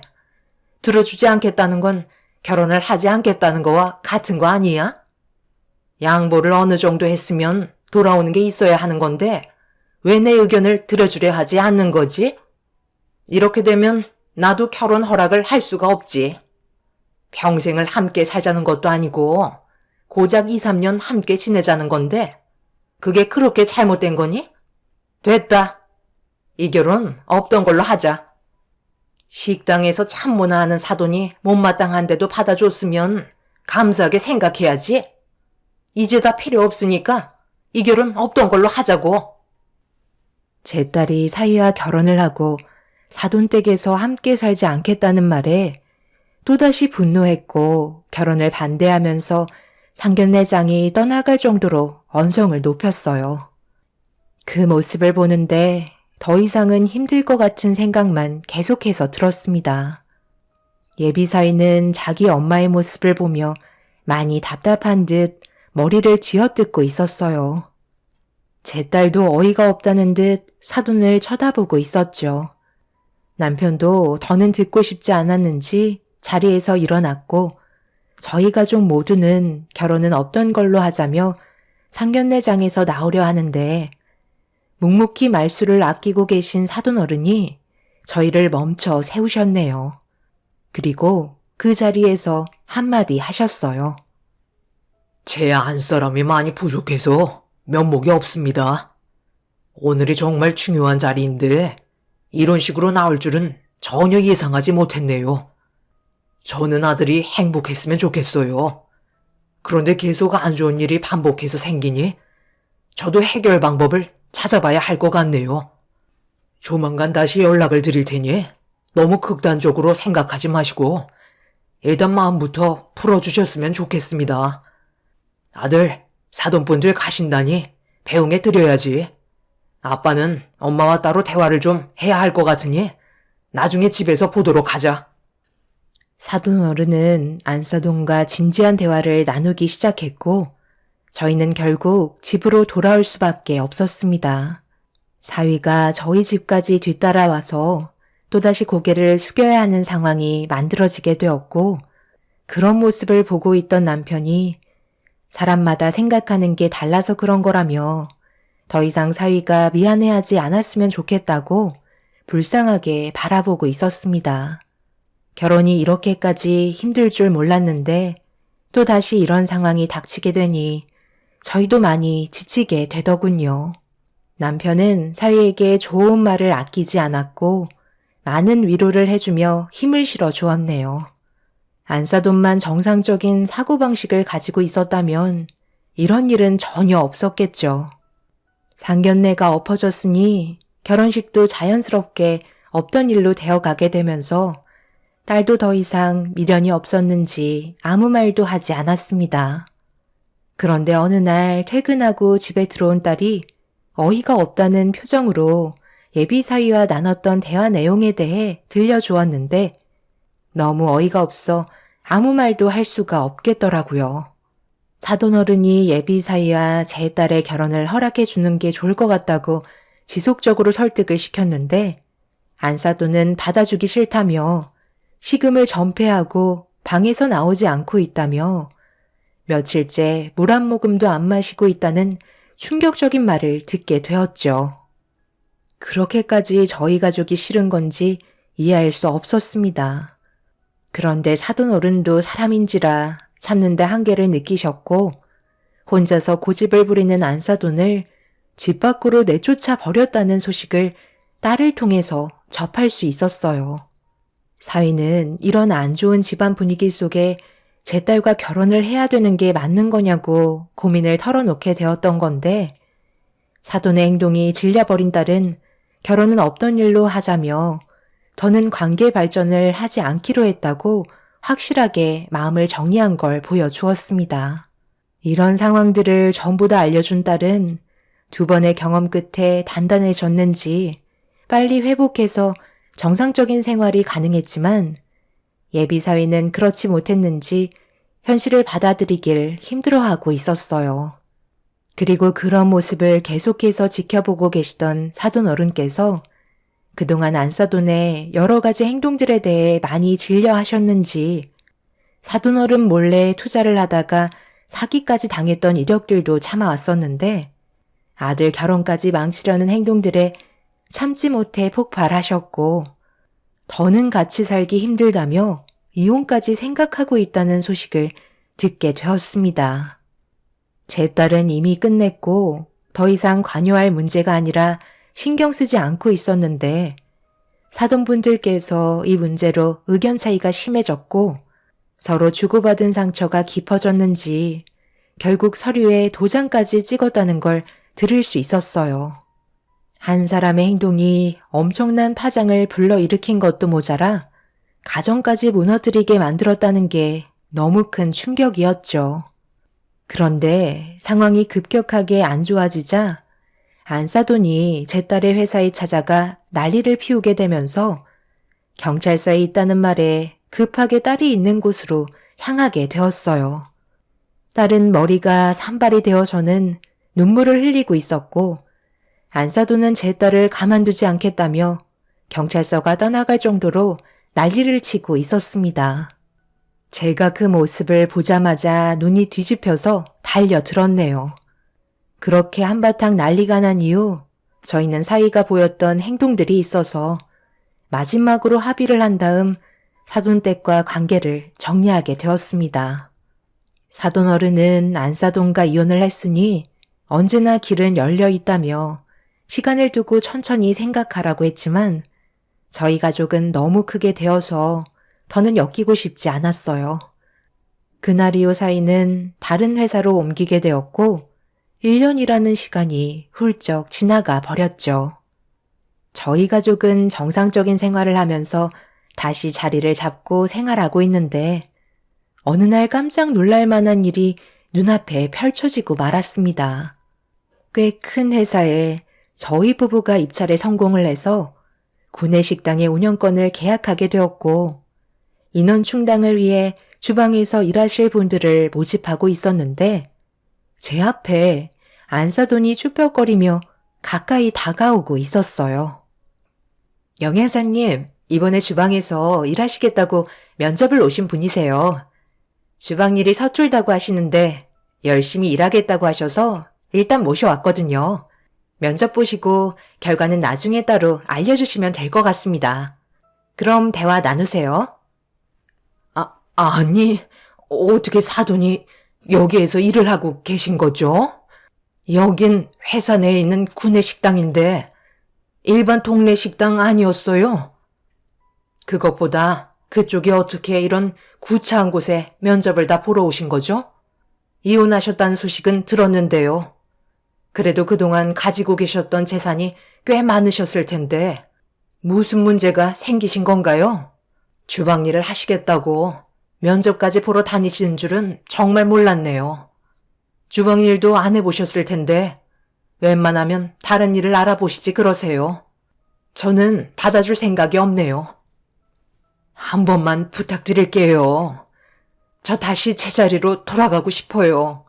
Speaker 1: 들어주지 않겠다는 건 결혼을 하지 않겠다는 거와 같은 거 아니야? 양보를 어느 정도 했으면 돌아오는 게 있어야 하는 건데 왜 내 의견을 들어주려 하지 않는 거지? 이렇게 되면 나도 결혼 허락을 할 수가 없지. 평생을 함께 살자는 것도 아니고 고작 2, 3년 함께 지내자는 건데 그게 그렇게 잘못된 거니? 됐다. 이 결혼 없던 걸로 하자. 식당에서 참모나 하는 사돈이 못마땅한데도 받아줬으면 감사하게 생각해야지. 이제 다 필요 없으니까 이 결혼 없던 걸로 하자고. 제 딸이 사위와 결혼을 하고 사돈 댁에서 함께 살지 않겠다는 말에 또다시 분노했고 결혼을 반대하면서 상견례장이 떠나갈 정도로 언성을 높였어요. 그 모습을 보는데 더 이상은 힘들 것 같은 생각만 계속해서 들었습니다. 예비사위는 자기 엄마의 모습을 보며 많이 답답한 듯 머리를 쥐어뜯고 있었어요. 제 딸도 어이가 없다는 듯 사돈을 쳐다보고 있었죠. 남편도 더는 듣고 싶지 않았는지 자리에서 일어났고 저희 가족 모두는 결혼은 없던 걸로 하자며 상견례장에서 나오려 하는데 묵묵히 말수를 아끼고 계신 사돈어른이 저희를 멈춰 세우셨네요. 그리고 그 자리에서 한마디 하셨어요.
Speaker 2: 제 안사람이 많이 부족해서 면목이 없습니다. 오늘이 정말 중요한 자리인데 이런 식으로 나올 줄은 전혀 예상하지 못했네요. 저는 아들이 행복했으면 좋겠어요. 그런데 계속 안 좋은 일이 반복해서 생기니 저도 해결 방법을 찾아봐야 할 것 같네요. 조만간 다시 연락을 드릴 테니 너무 극단적으로 생각하지 마시고 일단 마음부터 풀어주셨으면 좋겠습니다. 아들, 사돈분들 가신다니 배웅해 드려야지. 아빠는 엄마와 따로 대화를 좀 해야 할 것 같으니 나중에 집에서 보도록 하자.
Speaker 1: 사돈 어른은 안사돈과 진지한 대화를 나누기 시작했고 저희는 결국 집으로 돌아올 수밖에 없었습니다. 사위가 저희 집까지 뒤따라와서 또다시 고개를 숙여야 하는 상황이 만들어지게 되었고 그런 모습을 보고 있던 남편이 사람마다 생각하는 게 달라서 그런 거라며 더 이상 사위가 미안해하지 않았으면 좋겠다고 불쌍하게 바라보고 있었습니다. 결혼이 이렇게까지 힘들 줄 몰랐는데 또 다시 이런 상황이 닥치게 되니 저희도 많이 지치게 되더군요. 남편은 사위에게 좋은 말을 아끼지 않았고 많은 위로를 해주며 힘을 실어 주었네요. 안사돈만 정상적인 사고방식을 가지고 있었다면 이런 일은 전혀 없었겠죠. 상견례가 엎어졌으니 결혼식도 자연스럽게 없던 일로 되어가게 되면서 딸도 더 이상 미련이 없었는지 아무 말도 하지 않았습니다. 그런데 어느 날 퇴근하고 집에 들어온 딸이 어이가 없다는 표정으로 예비사위와 나눴던 대화 내용에 대해 들려주었는데 너무 어이가 없어 아무 말도 할 수가 없겠더라고요. 사돈어른이 예비사위와 제 딸의 결혼을 허락해 주는 게 좋을 것 같다고 지속적으로 설득을 시켰는데 안사돈은 받아주기 싫다며 식음을 전폐하고 방에서 나오지 않고 있다며 며칠째 물 한 모금도 안 마시고 있다는 충격적인 말을 듣게 되었죠. 그렇게까지 저희 가족이 싫은 건지 이해할 수 없었습니다. 그런데 사돈 어른도 사람인지라 참는데 한계를 느끼셨고 혼자서 고집을 부리는 안사돈을 집 밖으로 내쫓아 버렸다는 소식을 딸을 통해서 접할 수 있었어요. 사위는 이런 안 좋은 집안 분위기 속에 제 딸과 결혼을 해야 되는 게 맞는 거냐고 고민을 털어놓게 되었던 건데 사돈의 행동이 질려버린 딸은 결혼은 없던 일로 하자며 더는 관계 발전을 하지 않기로 했다고 확실하게 마음을 정리한 걸 보여주었습니다. 이런 상황들을 전부 다 알려준 딸은 두 번의 경험 끝에 단단해졌는지 빨리 회복해서 정상적인 생활이 가능했지만 예비사위는 그렇지 못했는지 현실을 받아들이길 힘들어하고 있었어요. 그리고 그런 모습을 계속해서 지켜보고 계시던 사돈 어른께서 그동안 안사돈의 여러 가지 행동들에 대해 많이 질려하셨는지 사돈 어른 몰래 투자를 하다가 사기까지 당했던 이력들도 참아왔었는데 아들 결혼까지 망치려는 행동들에 참지 못해 폭발하셨고 더는 같이 살기 힘들다며 이혼까지 생각하고 있다는 소식을 듣게 되었습니다. 제 딸은 이미 끝냈고 더 이상 관여할 문제가 아니라 신경 쓰지 않고 있었는데 사돈분들께서 이 문제로 의견 차이가 심해졌고 서로 주고받은 상처가 깊어졌는지 결국 서류에 도장까지 찍었다는 걸 들을 수 있었어요. 한 사람의 행동이 엄청난 파장을 불러일으킨 것도 모자라 가정까지 무너뜨리게 만들었다는 게 너무 큰 충격이었죠. 그런데 상황이 급격하게 안 좋아지자 안사돈이 제 딸의 회사에 찾아가 난리를 피우게 되면서 경찰서에 있다는 말에 급하게 딸이 있는 곳으로 향하게 되었어요. 딸은 머리가 산발이 되어서는 눈물을 흘리고 있었고 안사돈은 제 딸을 가만두지 않겠다며 경찰서가 떠나갈 정도로 난리를 치고 있었습니다. 제가 그 모습을 보자마자 눈이 뒤집혀서 달려들었네요. 그렇게 한바탕 난리가 난 이후 저희는 사위가 보였던 행동들이 있어서 마지막으로 합의를 한 다음 사돈댁과 관계를 정리하게 되었습니다. 사돈 어른은 안사돈과 이혼을 했으니 언제나 길은 열려 있다며 시간을 두고 천천히 생각하라고 했지만 저희 가족은 너무 크게 되어서 더는 엮이고 싶지 않았어요. 그날 이후 사이는 다른 회사로 옮기게 되었고 1년이라는 시간이 훌쩍 지나가 버렸죠. 저희 가족은 정상적인 생활을 하면서 다시 자리를 잡고 생활하고 있는데 어느 날 깜짝 놀랄 만한 일이 눈앞에 펼쳐지고 말았습니다. 꽤 큰 회사에 저희 부부가 입찰에 성공을 해서 구내식당의 운영권을 계약하게 되었고 인원 충당을 위해 주방에서 일하실 분들을 모집하고 있었는데 제 앞에 안사돈이 쭈뼛거리며 가까이 다가오고 있었어요. 영양사님, 이번에 주방에서 일하시겠다고 면접을 오신 분이세요. 주방 일이 서툴다고 하시는데 열심히 일하겠다고 하셔서 일단 모셔왔거든요. 면접 보시고 결과는 나중에 따로 알려주시면 될 것 같습니다. 그럼 대화 나누세요. 아니, 어떻게 사돈이 여기에서 일을 하고 계신 거죠? 여긴 회사 내에 있는 구내식당인데 일반 동네 식당 아니었어요? 그것보다 그쪽이 어떻게 이런 구차한 곳에 면접을 다 보러 오신 거죠? 이혼하셨다는 소식은 들었는데요. 그래도 그동안 가지고 계셨던 재산이 꽤 많으셨을 텐데 무슨 문제가 생기신 건가요? 주방 일을 하시겠다고 면접까지 보러 다니시는 줄은 정말 몰랐네요. 주방 일도 안 해보셨을 텐데 웬만하면 다른 일을 알아보시지 그러세요. 저는 받아줄 생각이 없네요. 한 번만 부탁드릴게요. 저 다시 제자리로 돌아가고 싶어요.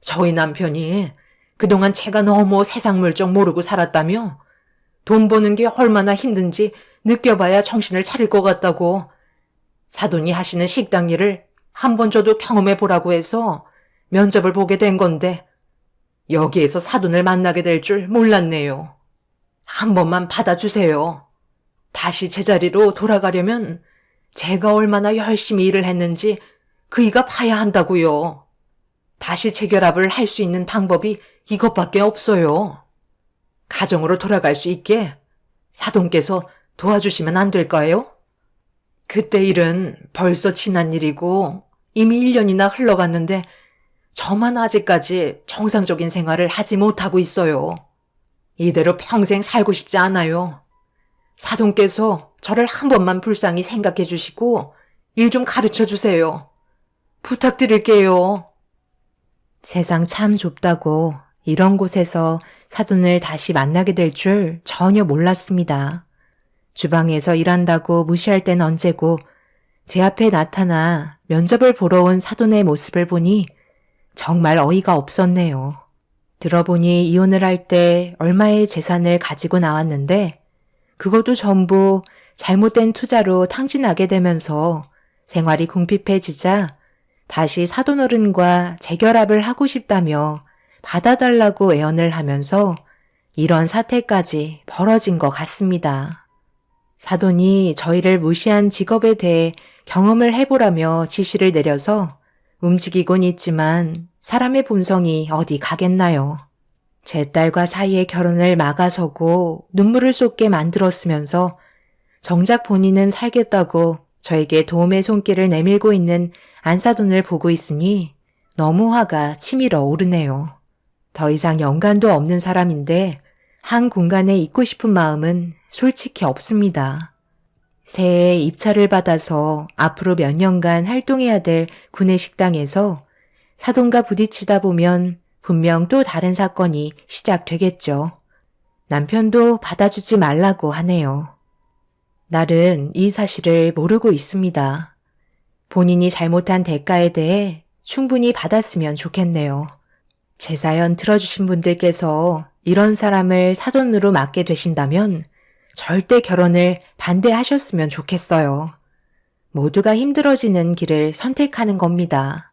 Speaker 1: 저희 남편이 그동안 제가 너무 세상 물정 모르고 살았다며 돈 버는 게 얼마나 힘든지 느껴봐야 정신을 차릴 것 같다고 사돈이 하시는 식당 일을 한 번 저도 경험해 보라고 해서 면접을 보게 된 건데 여기에서 사돈을 만나게 될 줄 몰랐네요. 한 번만 받아주세요. 다시 제자리로 돌아가려면 제가 얼마나 열심히 일을 했는지 그이가 봐야 한다고요. 다시 재결합을 할 수 있는 방법이 이것밖에 없어요. 가정으로 돌아갈 수 있게 사돈께서 도와주시면 안 될까요? 그때 일은 벌써 지난 일이고 이미 1년이나 흘러갔는데 저만 아직까지 정상적인 생활을 하지 못하고 있어요. 이대로 평생 살고 싶지 않아요. 사돈께서 저를 한 번만 불쌍히 생각해 주시고 일 좀 가르쳐 주세요. 부탁드릴게요. 세상 참 좁다고 이런 곳에서 사돈을 다시 만나게 될 줄 전혀 몰랐습니다. 주방에서 일한다고 무시할 땐 언제고 제 앞에 나타나 면접을 보러 온 사돈의 모습을 보니 정말 어이가 없었네요. 들어보니 이혼을 할 때 얼마의 재산을 가지고 나왔는데 그것도 전부 잘못된 투자로 탕진하게 되면서 생활이 궁핍해지자 다시 사돈어른과 재결합을 하고 싶다며 받아달라고 애원을 하면서 이런 사태까지 벌어진 것 같습니다. 사돈이 저희를 무시한 직업에 대해 경험을 해보라며 지시를 내려서 움직이곤 있지만 사람의 본성이 어디 가겠나요. 제 딸과 사이의 결혼을 막아서고 눈물을 쏟게 만들었으면서 정작 본인은 살겠다고 저에게 도움의 손길을 내밀고 있는 안사돈을 보고 있으니 너무 화가 치밀어 오르네요. 더 이상 연관도 없는 사람인데 한 공간에 있고 싶은 마음은 솔직히 없습니다. 새해에 입찰을 받아서 앞으로 몇 년간 활동해야 될 구내식당에서 사돈과 부딪히다 보면 분명 또 다른 사건이 시작되겠죠. 남편도 받아주지 말라고 하네요. 날은 이 사실을 모르고 있습니다. 본인이 잘못한 대가에 대해 충분히 받았으면 좋겠네요. 제 사연 들어주신 분들께서 이런 사람을 사돈으로 맡게 되신다면 절대 결혼을 반대하셨으면 좋겠어요. 모두가 힘들어지는 길을 선택하는 겁니다.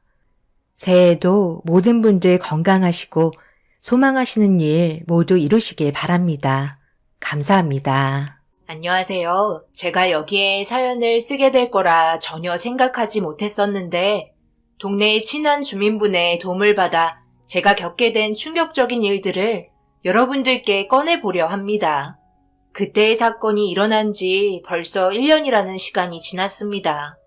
Speaker 1: 새해에도 모든 분들 건강하시고 소망하시는 일 모두 이루시길 바랍니다. 감사합니다. 안녕하세요. 제가 여기에 사연을 쓰게 될 거라 전혀 생각하지 못했었는데 동네의 친한 주민분의 도움을 받아 제가 겪게 된 충격적인 일들을 여러분들께 꺼내보려 합니다. 그때의 사건이 일어난 지 벌써 1년이라는 시간이 지났습니다.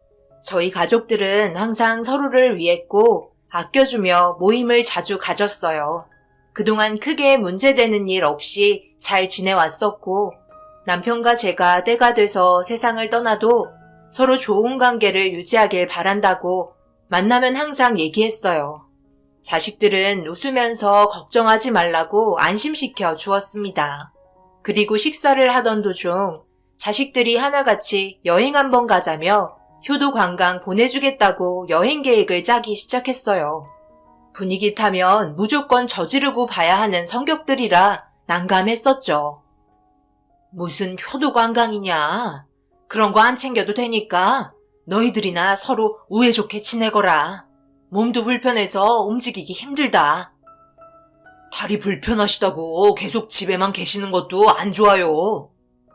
Speaker 1: 저희 가족들은 항상 서로를 위했고 아껴주며 모임을 자주 가졌어요. 그동안 크게 문제되는 일 없이 잘 지내왔었고 남편과 제가 때가 돼서 세상을 떠나도 서로 좋은 관계를 유지하길 바란다고 만나면 항상 얘기했어요. 자식들은 웃으면서 걱정하지 말라고 안심시켜 주었습니다. 그리고 식사를 하던 도중 자식들이 하나같이 여행 한번 가자며 효도 관광 보내주겠다고 여행 계획을 짜기 시작했어요. 분위기 타면 무조건 저지르고 봐야 하는 성격들이라 난감했었죠. 무슨 효도 관광이냐? 그런 거 안 챙겨도 되니까 너희들이나 서로 우애 좋게 지내거라. 몸도 불편해서 움직이기 힘들다. 다리 불편하시다고 계속 집에만 계시는 것도 안 좋아요.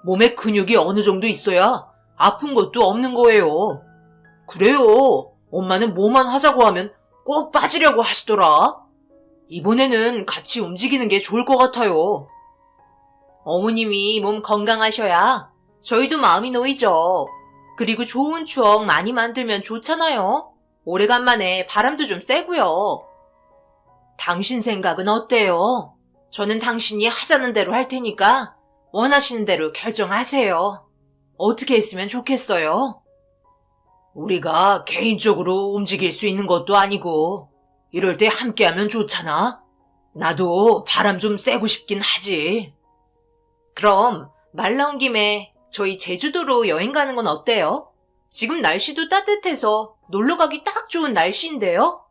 Speaker 1: 몸에 근육이 어느 정도 있어야 아픈 것도 없는 거예요. 그래요. 엄마는 뭐만 하자고 하면 꼭 빠지려고 하시더라. 이번에는 같이 움직이는 게 좋을 것 같아요. 어머님이 몸 건강하셔야 저희도 마음이 놓이죠. 그리고 좋은 추억 많이 만들면 좋잖아요. 오래간만에 바람도 좀 쐬고요. 당신 생각은 어때요? 저는 당신이 하자는 대로 할 테니까 원하시는 대로 결정하세요. 어떻게 했으면 좋겠어요? 우리가 개인적으로 움직일 수 있는 것도 아니고 이럴 때 함께하면 좋잖아. 나도 바람 좀 쐬고 싶긴 하지. 그럼 말 나온 김에 저희 제주도로 여행 가는 건 어때요? 지금 날씨도 따뜻해서 놀러 가기 딱 좋은 날씨인데요?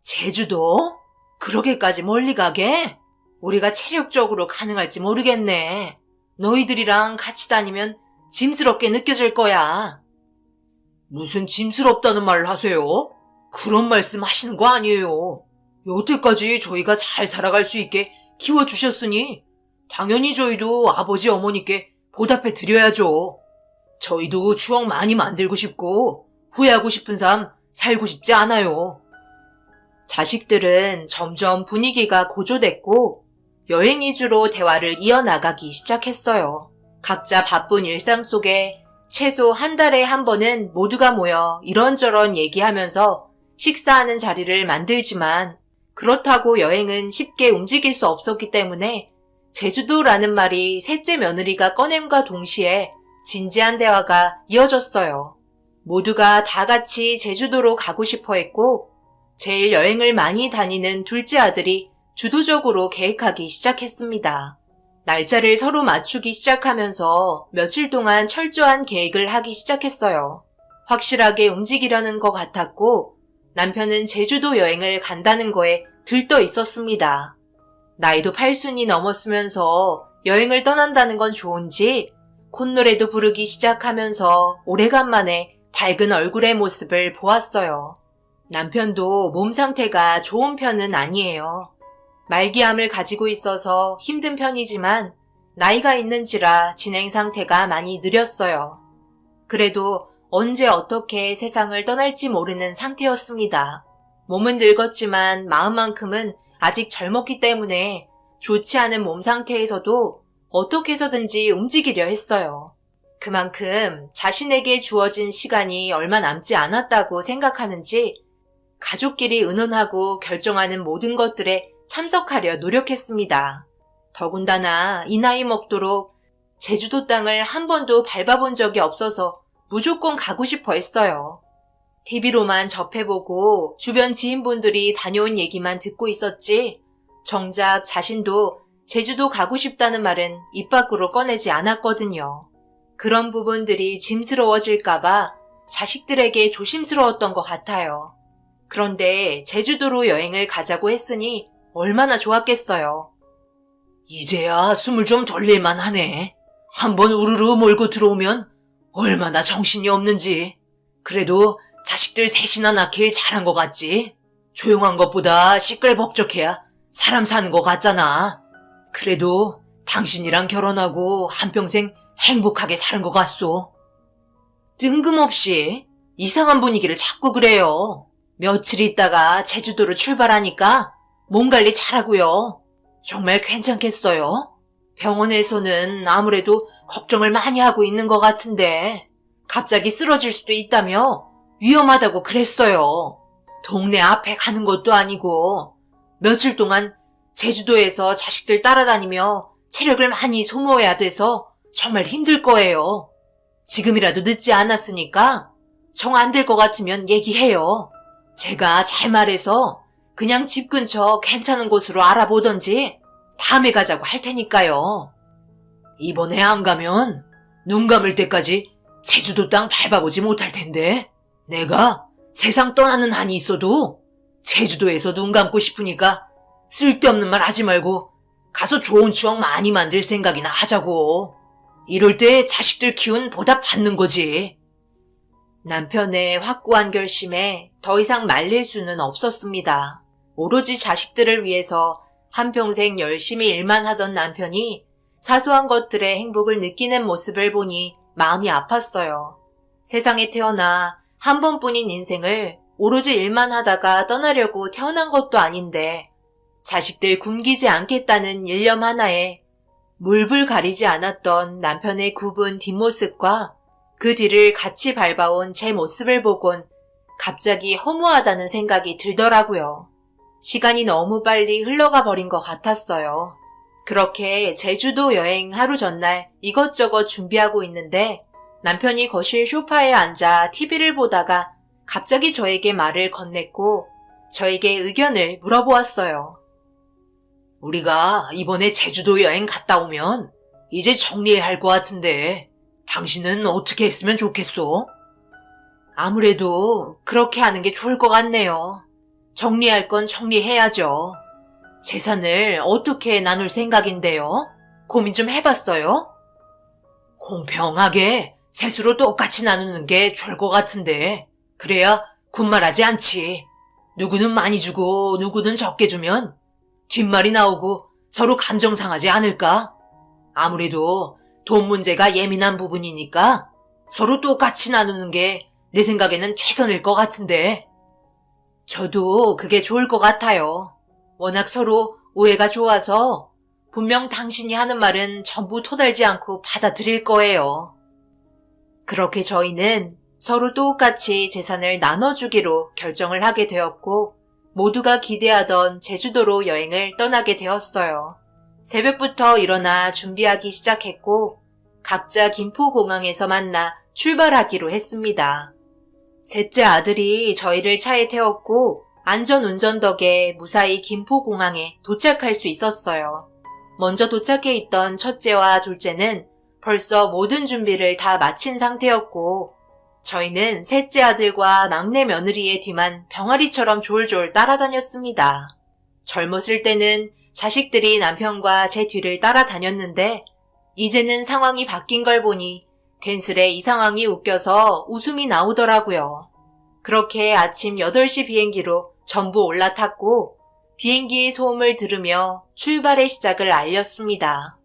Speaker 1: 제주도? 그러게까지 멀리 가게? 우리가 체력적으로 가능할지 모르겠네. 너희들이랑 같이 다니면 짐스럽게 느껴질 거야. 무슨 짐스럽다는 말을 하세요? 그런 말씀 하시는 거 아니에요. 여태까지 저희가 잘 살아갈 수 있게 키워주셨으니 당연히 저희도 아버지 어머니께 보답해 드려야죠. 저희도 추억 많이 만들고 싶고 후회하고 싶은 삶 살고 싶지 않아요. 자식들은 점점 분위기가 고조됐고 여행 위주로 대화를 이어나가기 시작했어요. 각자 바쁜 일상 속에 최소 한 달에 한 번은 모두가 모여 이런저런 얘기하면서 식사하는 자리를 만들지만 그렇다고 여행은 쉽게 움직일 수 없었기 때문에 제주도라는 말이 셋째 며느리가 꺼냄과 동시에 진지한 대화가 이어졌어요. 모두가 다 같이 제주도로 가고 싶어 했고 제일 여행을 많이 다니는 둘째 아들이 주도적으로 계획하기 시작했습니다. 날짜를 서로 맞추기 시작하면서 며칠 동안 철저한 계획을 하기 시작했어요. 확실하게 움직이려는 것 같았고 남편은 제주도 여행을 간다는 거에 들떠 있었습니다. 나이도 80이 넘었으면서 여행을 떠난다는 건 좋은지 콧노래도 부르기 시작하면서 오래간만에 밝은 얼굴의 모습을 보았어요. 남편도 몸 상태가 좋은 편은 아니에요. 말기암을 가지고 있어서 힘든 편이지만 나이가 있는지라 진행 상태가 많이 느렸어요. 그래도 언제 어떻게 세상을 떠날지 모르는 상태였습니다. 몸은 늙었지만 마음만큼은 아직 젊었기 때문에 좋지 않은 몸 상태에서도 어떻게 해서든지 움직이려 했어요. 그만큼 자신에게 주어진 시간이 얼마 남지 않았다고 생각하는지 가족끼리 의논하고 결정하는 모든 것들에 참석하려 노력했습니다. 더군다나 이 나이 먹도록 제주도 땅을 한 번도 밟아본 적이 없어서 무조건 가고 싶어 했어요. TV로만 접해보고 주변 지인분들이 다녀온 얘기만 듣고 있었지 정작 자신도 제주도 가고 싶다는 말은 입 밖으로 꺼내지 않았거든요. 그런 부분들이 짐스러워질까봐 자식들에게 조심스러웠던 것 같아요. 그런데 제주도로 여행을 가자고 했으니 얼마나 좋았겠어요. 이제야 숨을 좀 돌릴만 하네. 한번 우르르 몰고 들어오면 얼마나 정신이 없는지. 그래도 자식들 셋이나 낳길 잘한 것 같지? 조용한 것보다 시끌벅적해야 사람 사는 것 같잖아. 그래도 당신이랑 결혼하고 한평생 행복하게 사는 것 같소. 뜬금없이 이상한 분위기를 자꾸 그래요. 며칠 있다가 제주도로 출발하니까 몸 관리 잘하고요. 정말 괜찮겠어요?
Speaker 3: 병원에서는 아무래도 걱정을 많이 하고 있는 것 같은데 갑자기 쓰러질 수도 있다며 위험하다고 그랬어요. 동네 앞에 가는 것도 아니고 며칠 동안 제주도에서 자식들 따라다니며 체력을 많이 소모해야 돼서 정말 힘들 거예요. 지금이라도 늦지 않았으니까 정 안 될 것 같으면 얘기해요. 제가 잘 말해서 그냥 집 근처 괜찮은 곳으로 알아보던지 다음에 가자고 할 테니까요. 이번에 안 가면 눈 감을 때까지 제주도 땅 밟아보지 못할 텐데 내가 세상 떠나는 한이 있어도 제주도에서 눈 감고 싶으니까 쓸데없는 말 하지 말고 가서 좋은 추억 많이 만들 생각이나 하자고. 이럴 때 자식들 기운 보답 받는 거지. 남편의 확고한 결심에 더 이상 말릴 수는 없었습니다. 오로지 자식들을 위해서 한평생 열심히 일만 하던 남편이 사소한 것들의 행복을 느끼는 모습을 보니 마음이 아팠어요. 세상에 태어나 한 번뿐인 인생을 오로지 일만 하다가 떠나려고 태어난 것도 아닌데 자식들 굶기지 않겠다는 일념 하나에 물불 가리지 않았던 남편의 굽은 뒷모습과 그 뒤를 같이 밟아온 제 모습을 보곤 갑자기 허무하다는 생각이 들더라고요. 시간이 너무 빨리 흘러가 버린 것 같았어요. 그렇게 제주도 여행 하루 전날 이것저것 준비하고 있는데 남편이 거실 소파에 앉아 TV를 보다가 갑자기 저에게 말을 건넸고 저에게 의견을 물어보았어요. 우리가 이번에 제주도 여행 갔다 오면 이제 정리해야 할 것 같은데 당신은 어떻게 했으면 좋겠소? 아무래도 그렇게 하는 게 좋을 것 같네요. 정리할 건 정리해야죠. 재산을 어떻게 나눌 생각인데요? 고민 좀 해봤어요? 공평하게 셋으로 똑같이 나누는 게 좋을 것 같은데 그래야 군말하지 않지. 누구는 많이 주고 누구는 적게 주면 뒷말이 나오고 서로 감정 상하지 않을까? 아무래도 돈 문제가 예민한 부분이니까 서로 똑같이 나누는 게 내 생각에는 최선일 것 같은데. 저도 그게 좋을 것 같아요. 워낙 서로 오해가 좋아서 분명 당신이 하는 말은 전부 토달지 않고 받아들일 거예요. 그렇게 저희는 서로 똑같이 재산을 나눠주기로 결정을 하게 되었고 모두가 기대하던 제주도로 여행을 떠나게 되었어요. 새벽부터 일어나 준비하기 시작했고 각자 김포공항에서 만나 출발하기로 했습니다. 셋째 아들이 저희를 차에 태웠고 안전운전 덕에 무사히 김포공항에 도착할 수 있었어요. 먼저 도착해 있던 첫째와 둘째는 벌써 모든 준비를 다 마친 상태였고 저희는 셋째 아들과 막내 며느리의 뒤만 병아리처럼 졸졸 따라다녔습니다. 젊었을 때는 자식들이 남편과 제 뒤를 따라다녔는데 이제는 상황이 바뀐 걸 보니 괜스레 이 상황이 웃겨서 웃음이 나오더라고요. 그렇게 아침 8시 비행기로 전부 올라탔고 비행기의 소음을 들으며 출발의 시작을 알렸습니다.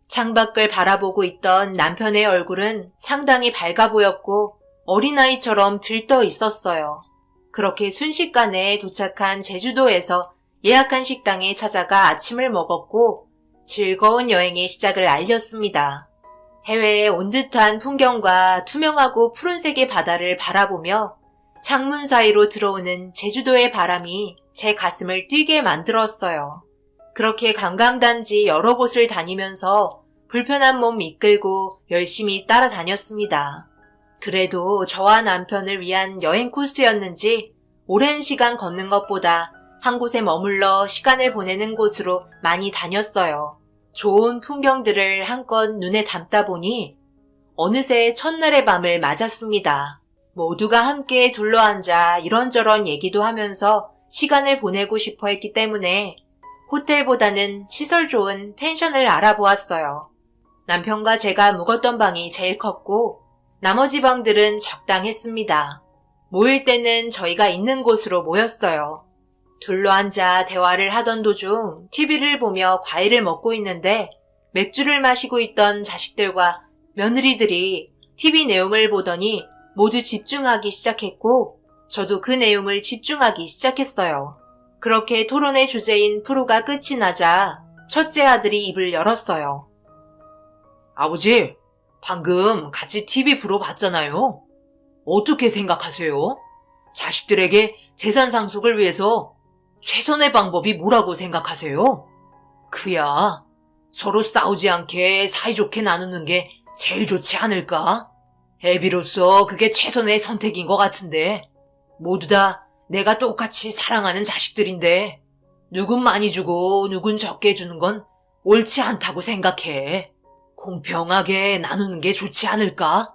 Speaker 3: 창밖을 바라보고 있던 남편의 얼굴은 상당히 밝아 보였고 어린아이처럼 들떠 있었어요. 그렇게 순식간에 도착한 제주도에서 예약한 식당에 찾아가 아침을 먹었고 즐거운 여행의 시작을 알렸습니다. 해외에 온 듯한 풍경과 투명하고 푸른색의 바다를 바라보며 창문 사이로 들어오는 제주도의 바람이 제 가슴을 뛰게 만들었어요. 그렇게 관광단지 여러 곳을 다니면서 불편한 몸 이끌고 열심히 따라다녔습니다. 그래도 저와 남편을 위한 여행 코스였는지 오랜 시간 걷는 것보다 한 곳에 머물러 시간을 보내는 곳으로 많이 다녔어요. 좋은 풍경들을 한껏 눈에 담다 보니 어느새 첫날의 밤을 맞았습니다. 모두가 함께 둘러앉아 이런저런 얘기도 하면서 시간을 보내고 싶어 했기 때문에 호텔보다는 시설 좋은 펜션을 알아보았어요. 남편과 제가 묵었던 방이 제일 컸고 나머지 방들은 적당했습니다. 모일 때는 저희가 있는 곳으로 모였어요. 둘러앉아 대화를 하던 도중 TV를 보며 과일을 먹고 있는데 맥주를 마시고 있던 자식들과 며느리들이 TV 내용을 보더니 모두 집중하기 시작했고 저도 그 내용을 집중하기 시작했어요. 그렇게 토론의 주제인 프로가 끝이 나자 첫째 아들이 입을 열었어요. 아버지, 방금 같이 TV 프로 봤잖아요. 어떻게 생각하세요? 자식들에게 재산 상속을 위해서 최선의 방법이 뭐라고 생각하세요? 그야 서로 싸우지 않게 사이좋게 나누는 게 제일 좋지 않을까? 애비로서 그게 최선의 선택인 것 같은데 모두 다 내가 똑같이 사랑하는 자식들인데 누군 많이 주고 누군 적게 주는 건 옳지 않다고 생각해. 공평하게 나누는 게 좋지 않을까?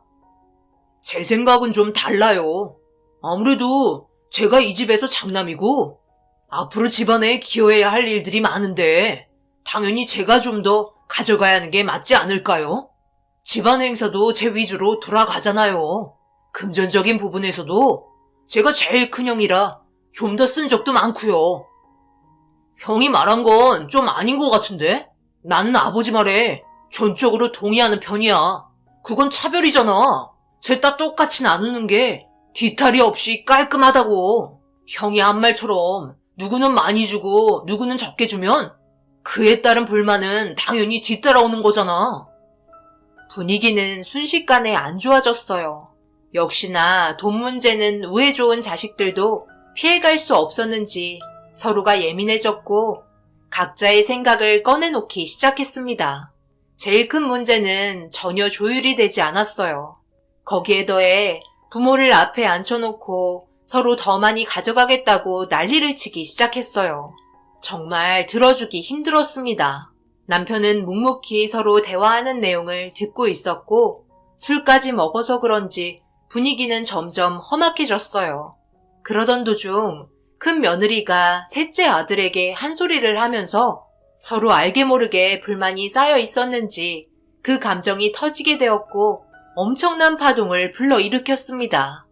Speaker 3: 제 생각은 좀 달라요. 아무래도 제가 이 집에서 장남이고 앞으로 집안에 기여해야 할 일들이 많은데 당연히 제가 좀 더 가져가야 하는 게 맞지 않을까요? 집안 행사도 제 위주로 돌아가잖아요. 금전적인 부분에서도 제가 제일 큰 형이라 좀 더 쓴 적도 많고요. 형이 말한 건 좀 아닌 것 같은데? 나는 아버지 말에 전적으로 동의하는 편이야. 그건 차별이잖아. 셋 다 똑같이 나누는 게 뒤탈이 없이 깔끔하다고. 형이 한 말처럼 누구는 많이 주고 누구는 적게 주면 그에 따른 불만은 당연히 뒤따라오는 거잖아. 분위기는 순식간에 안 좋아졌어요. 역시나 돈 문제는 우애 좋은 자식들도 피해갈 수 없었는지 서로가 예민해졌고 각자의 생각을 꺼내놓기 시작했습니다. 제일 큰 문제는 전혀 조율이 되지 않았어요. 거기에 더해 부모를 앞에 앉혀놓고 서로 더 많이 가져가겠다고 난리를 치기 시작했어요. 정말 들어주기 힘들었습니다. 남편은 묵묵히 서로 대화하는 내용을 듣고 있었고 술까지 먹어서 그런지 분위기는 점점 험악해졌어요. 그러던 도중 큰 며느리가 셋째 아들에게 한 소리를 하면서 서로 알게 모르게 불만이 쌓여 있었는지 그 감정이 터지게 되었고 엄청난 파동을 불러일으켰습니다.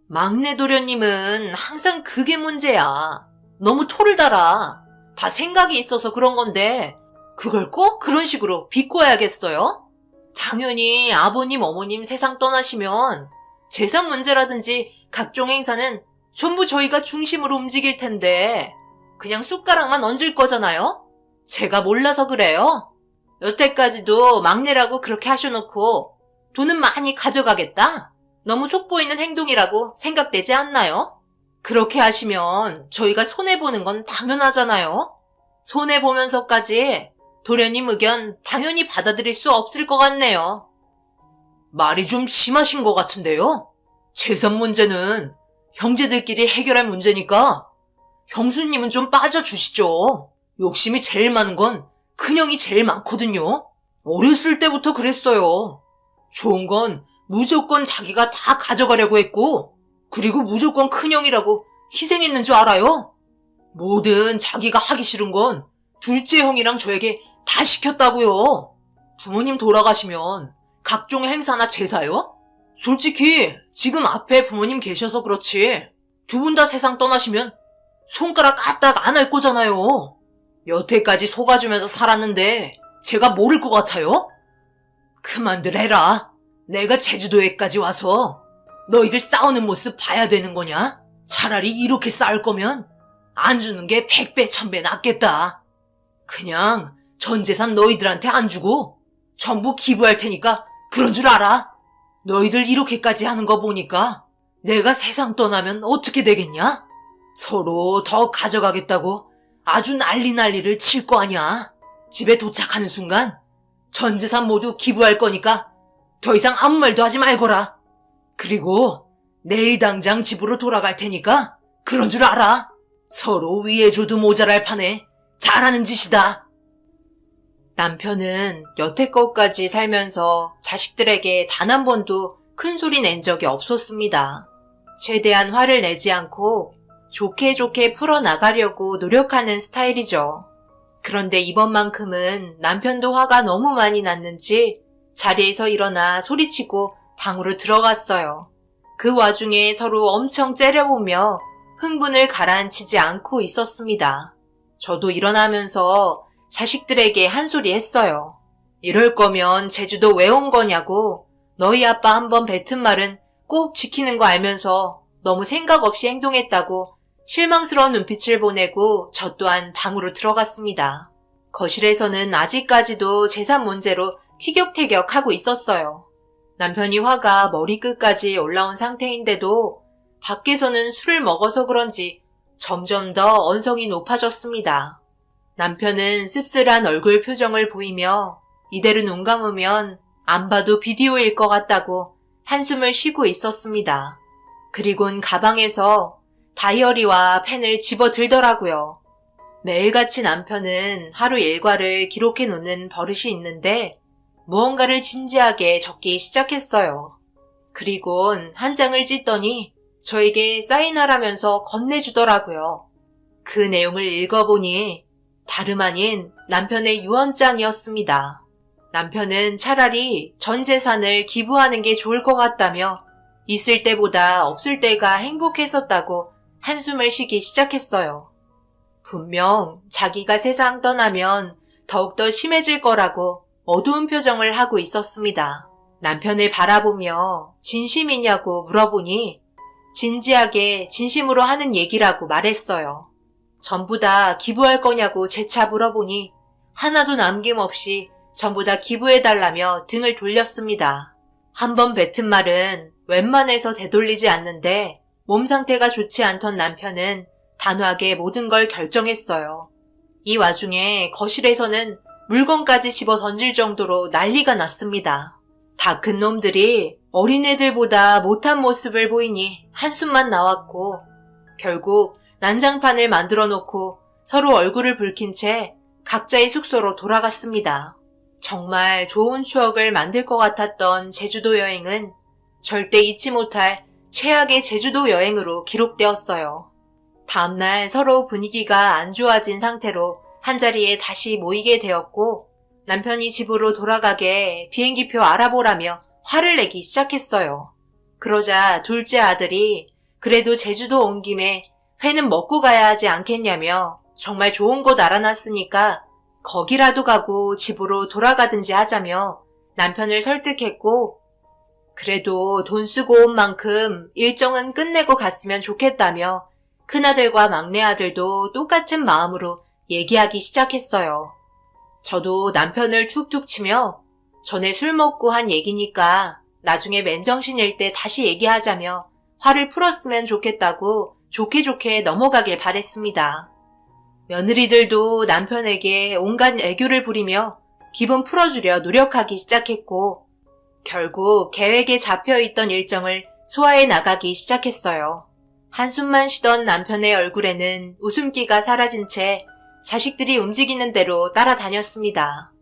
Speaker 3: 막내 도련님은 항상 그게 문제야. 너무 토를 달아. 다 생각이 있어서 그런 건데 그걸 꼭 그런 식으로 비꼬아야겠어요? 당연히 아버님, 어머님 세상 떠나시면 재산 문제라든지 각종 행사는 전부 저희가 중심으로 움직일 텐데 그냥 숟가락만 얹을 거잖아요? 제가 몰라서 그래요. 여태까지도 막내라고 그렇게 하셔놓고 돈은 많이 가져가겠다? 너무 속보이는 행동이라고 생각되지 않나요? 그렇게 하시면 저희가 손해보는 건 당연하잖아요? 손해보면서까지 도련님 의견 당연히 받아들일 수 없을 것 같네요. 말이 좀 심하신 것 같은데요? 재산 문제는 형제들끼리 해결할 문제니까 형수님은 좀 빠져주시죠. 욕심이 제일 많은 건 큰형이 제일 많거든요. 어렸을 때부터 그랬어요. 좋은 건 무조건 자기가 다 가져가려고 했고 그리고 무조건 큰형이라고 희생했는 줄 알아요? 뭐든 자기가 하기 싫은 건 둘째 형이랑 저에게 다 시켰다고요. 부모님 돌아가시면 각종 행사나 제사요? 솔직히 지금 앞에 부모님 계셔서 그렇지 두 분 다 세상 떠나시면 손가락 까딱 안 할 거잖아요. 여태까지 속아주면서 살았는데 제가 모를 것 같아요? 그만들 해라. 내가 제주도에까지 와서 너희들 싸우는 모습 봐야 되는 거냐? 차라리 이렇게 싸울 거면 안 주는 게 100배 1000배 낫겠다. 그냥 전 재산 너희들한테 안 주고 전부 기부할 테니까 그런 줄 알아. 너희들 이렇게까지 하는 거 보니까 내가 세상 떠나면 어떻게 되겠냐? 서로 더 가져가겠다고 아주 난리를 칠 거 아니야. 집에 도착하는 순간 전 재산 모두 기부할 거니까 더 이상 아무 말도 하지 말거라. 그리고 내일 당장 집으로 돌아갈 테니까 그런 줄 알아. 서로 위해줘도 모자랄 판에 잘하는 짓이다. 남편은 여태껏까지 살면서 자식들에게 단 한 번도 큰 소리 낸 적이 없었습니다. 최대한 화를 내지 않고 좋게 풀어나가려고 노력하는 스타일이죠. 그런데 이번만큼은 남편도 화가 너무 많이 났는지 자리에서 일어나 소리치고 방으로 들어갔어요. 그 와중에 서로 엄청 째려보며 흥분을 가라앉히지 않고 있었습니다. 저도 일어나면서 자식들에게 한 소리 했어요. 이럴 거면 제주도 왜 온 거냐고. 너희 아빠 한번 뱉은 말은 꼭 지키는 거 알면서 너무 생각 없이 행동했다고 실망스러운 눈빛을 보내고 저 또한 방으로 들어갔습니다. 거실에서는 아직까지도 재산 문제로 티격태격하고 있었어요. 남편이 화가 머리끝까지 올라온 상태인데도 밖에서는 술을 먹어서 그런지 점점 더 언성이 높아졌습니다. 남편은 씁쓸한 얼굴 표정을 보이며 이대로 눈 감으면 안 봐도 비디오일 것 같다고 한숨을 쉬고 있었습니다. 그리곤 가방에서 다이어리와 펜을 집어들더라고요. 매일같이 남편은 하루 일과를 기록해 놓는 버릇이 있는데 무언가를 진지하게 적기 시작했어요. 그리곤 한 장을 찢더니 저에게 사인하라면서 건네주더라고요. 그 내용을 읽어보니 다름 아닌 남편의 유언장이었습니다. 남편은 차라리 전 재산을 기부하는 게 좋을 것 같다며 있을 때보다 없을 때가 행복했었다고 한숨을 쉬기 시작했어요. 분명 자기가 세상 떠나면 더욱더 심해질 거라고 어두운 표정을 하고 있었습니다. 남편을 바라보며 진심이냐고 물어보니 진지하게 진심으로 하는 얘기라고 말했어요. 전부 다 기부할 거냐고 재차 물어보니 하나도 남김없이 전부 다 기부해달라며 등을 돌렸습니다. 한번 뱉은 말은 웬만해서 되돌리지 않는데 몸 상태가 좋지 않던 남편은 단호하게 모든 걸 결정했어요. 이 와중에 거실에서는 물건까지 집어 던질 정도로 난리가 났습니다. 다 큰 놈들이 어린애들보다 못한 모습을 보이니 한숨만 나왔고 결국 난장판을 만들어 놓고 서로 얼굴을 붉힌 채 각자의 숙소로 돌아갔습니다. 정말 좋은 추억을 만들 것 같았던 제주도 여행은 절대 잊지 못할 최악의 제주도 여행으로 기록되었어요. 다음날 서로 분위기가 안 좋아진 상태로 한자리에 다시 모이게 되었고 남편이 집으로 돌아가게 비행기표 알아보라며 화를 내기 시작했어요. 그러자 둘째 아들이 그래도 제주도 온 김에 회는 먹고 가야 하지 않겠냐며 정말 좋은 곳 알아놨으니까 거기라도 가고 집으로 돌아가든지 하자며 남편을 설득했고 그래도 돈 쓰고 온 만큼 일정은 끝내고 갔으면 좋겠다며 큰아들과 막내아들도 똑같은 마음으로 얘기하기 시작했어요. 저도 남편을 툭툭 치며 전에 술 먹고 한 얘기니까 나중에 맨정신일 때 다시 얘기하자며 화를 풀었으면 좋겠다고 좋게 넘어가길 바랬습니다. 며느리들도 남편에게 온갖 애교를 부리며 기분 풀어주려 노력하기 시작했고 결국 계획에 잡혀있던 일정을 소화해 나가기 시작했어요. 한숨만 쉬던 남편의 얼굴에는 웃음기가 사라진 채 자식들이 움직이는 대로 따라다녔습니다.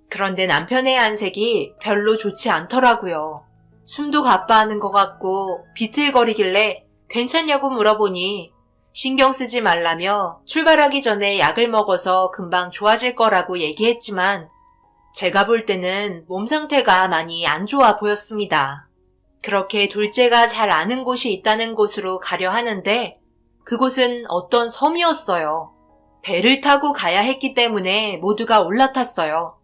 Speaker 3: 그런데 남편의 안색이 별로 좋지 않더라고요. 숨도 가빠하는 것 같고 비틀거리길래 괜찮냐고 물어보니 신경 쓰지 말라며 출발하기 전에 약을 먹어서 금방 좋아질 거라고 얘기했지만 제가 볼 때는 몸 상태가 많이 안 좋아 보였습니다. 그렇게 둘째가 잘 아는 곳이 있다는 곳으로 가려 하는데 그곳은 어떤 섬이었어요. 배를 타고 가야 했기 때문에 모두가 올라탔어요.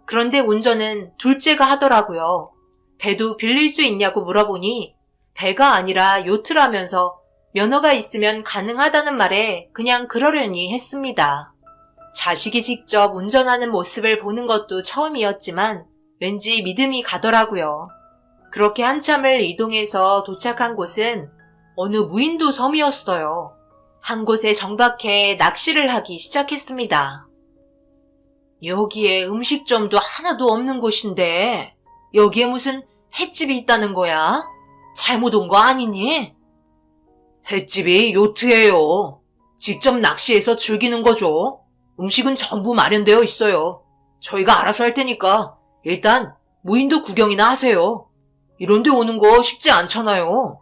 Speaker 3: 그런데 운전은 둘째가 하더라고요. 배도 빌릴 수 있냐고 물어보니 배가 아니라 요트라면서 면허가 있으면 가능하다는 말에 그냥 그러려니 했습니다. 자식이 직접 운전하는 모습을 보는 것도 처음이었지만 왠지 믿음이 가더라고요. 그렇게 한참을 이동해서 도착한 곳은 어느 무인도 섬이었어요. 한 곳에 정박해 낚시를 하기 시작했습니다. 여기에 음식점도 하나도 없는 곳인데 여기에 무슨 횟집이 있다는 거야? 잘못 온 거 아니니? 횟집이 요트예요. 직접 낚시해서 즐기는 거죠. 음식은 전부 마련되어 있어요. 저희가 알아서 할 테니까 일단 무인도 구경이나 하세요. 이런데 오는 거 쉽지 않잖아요.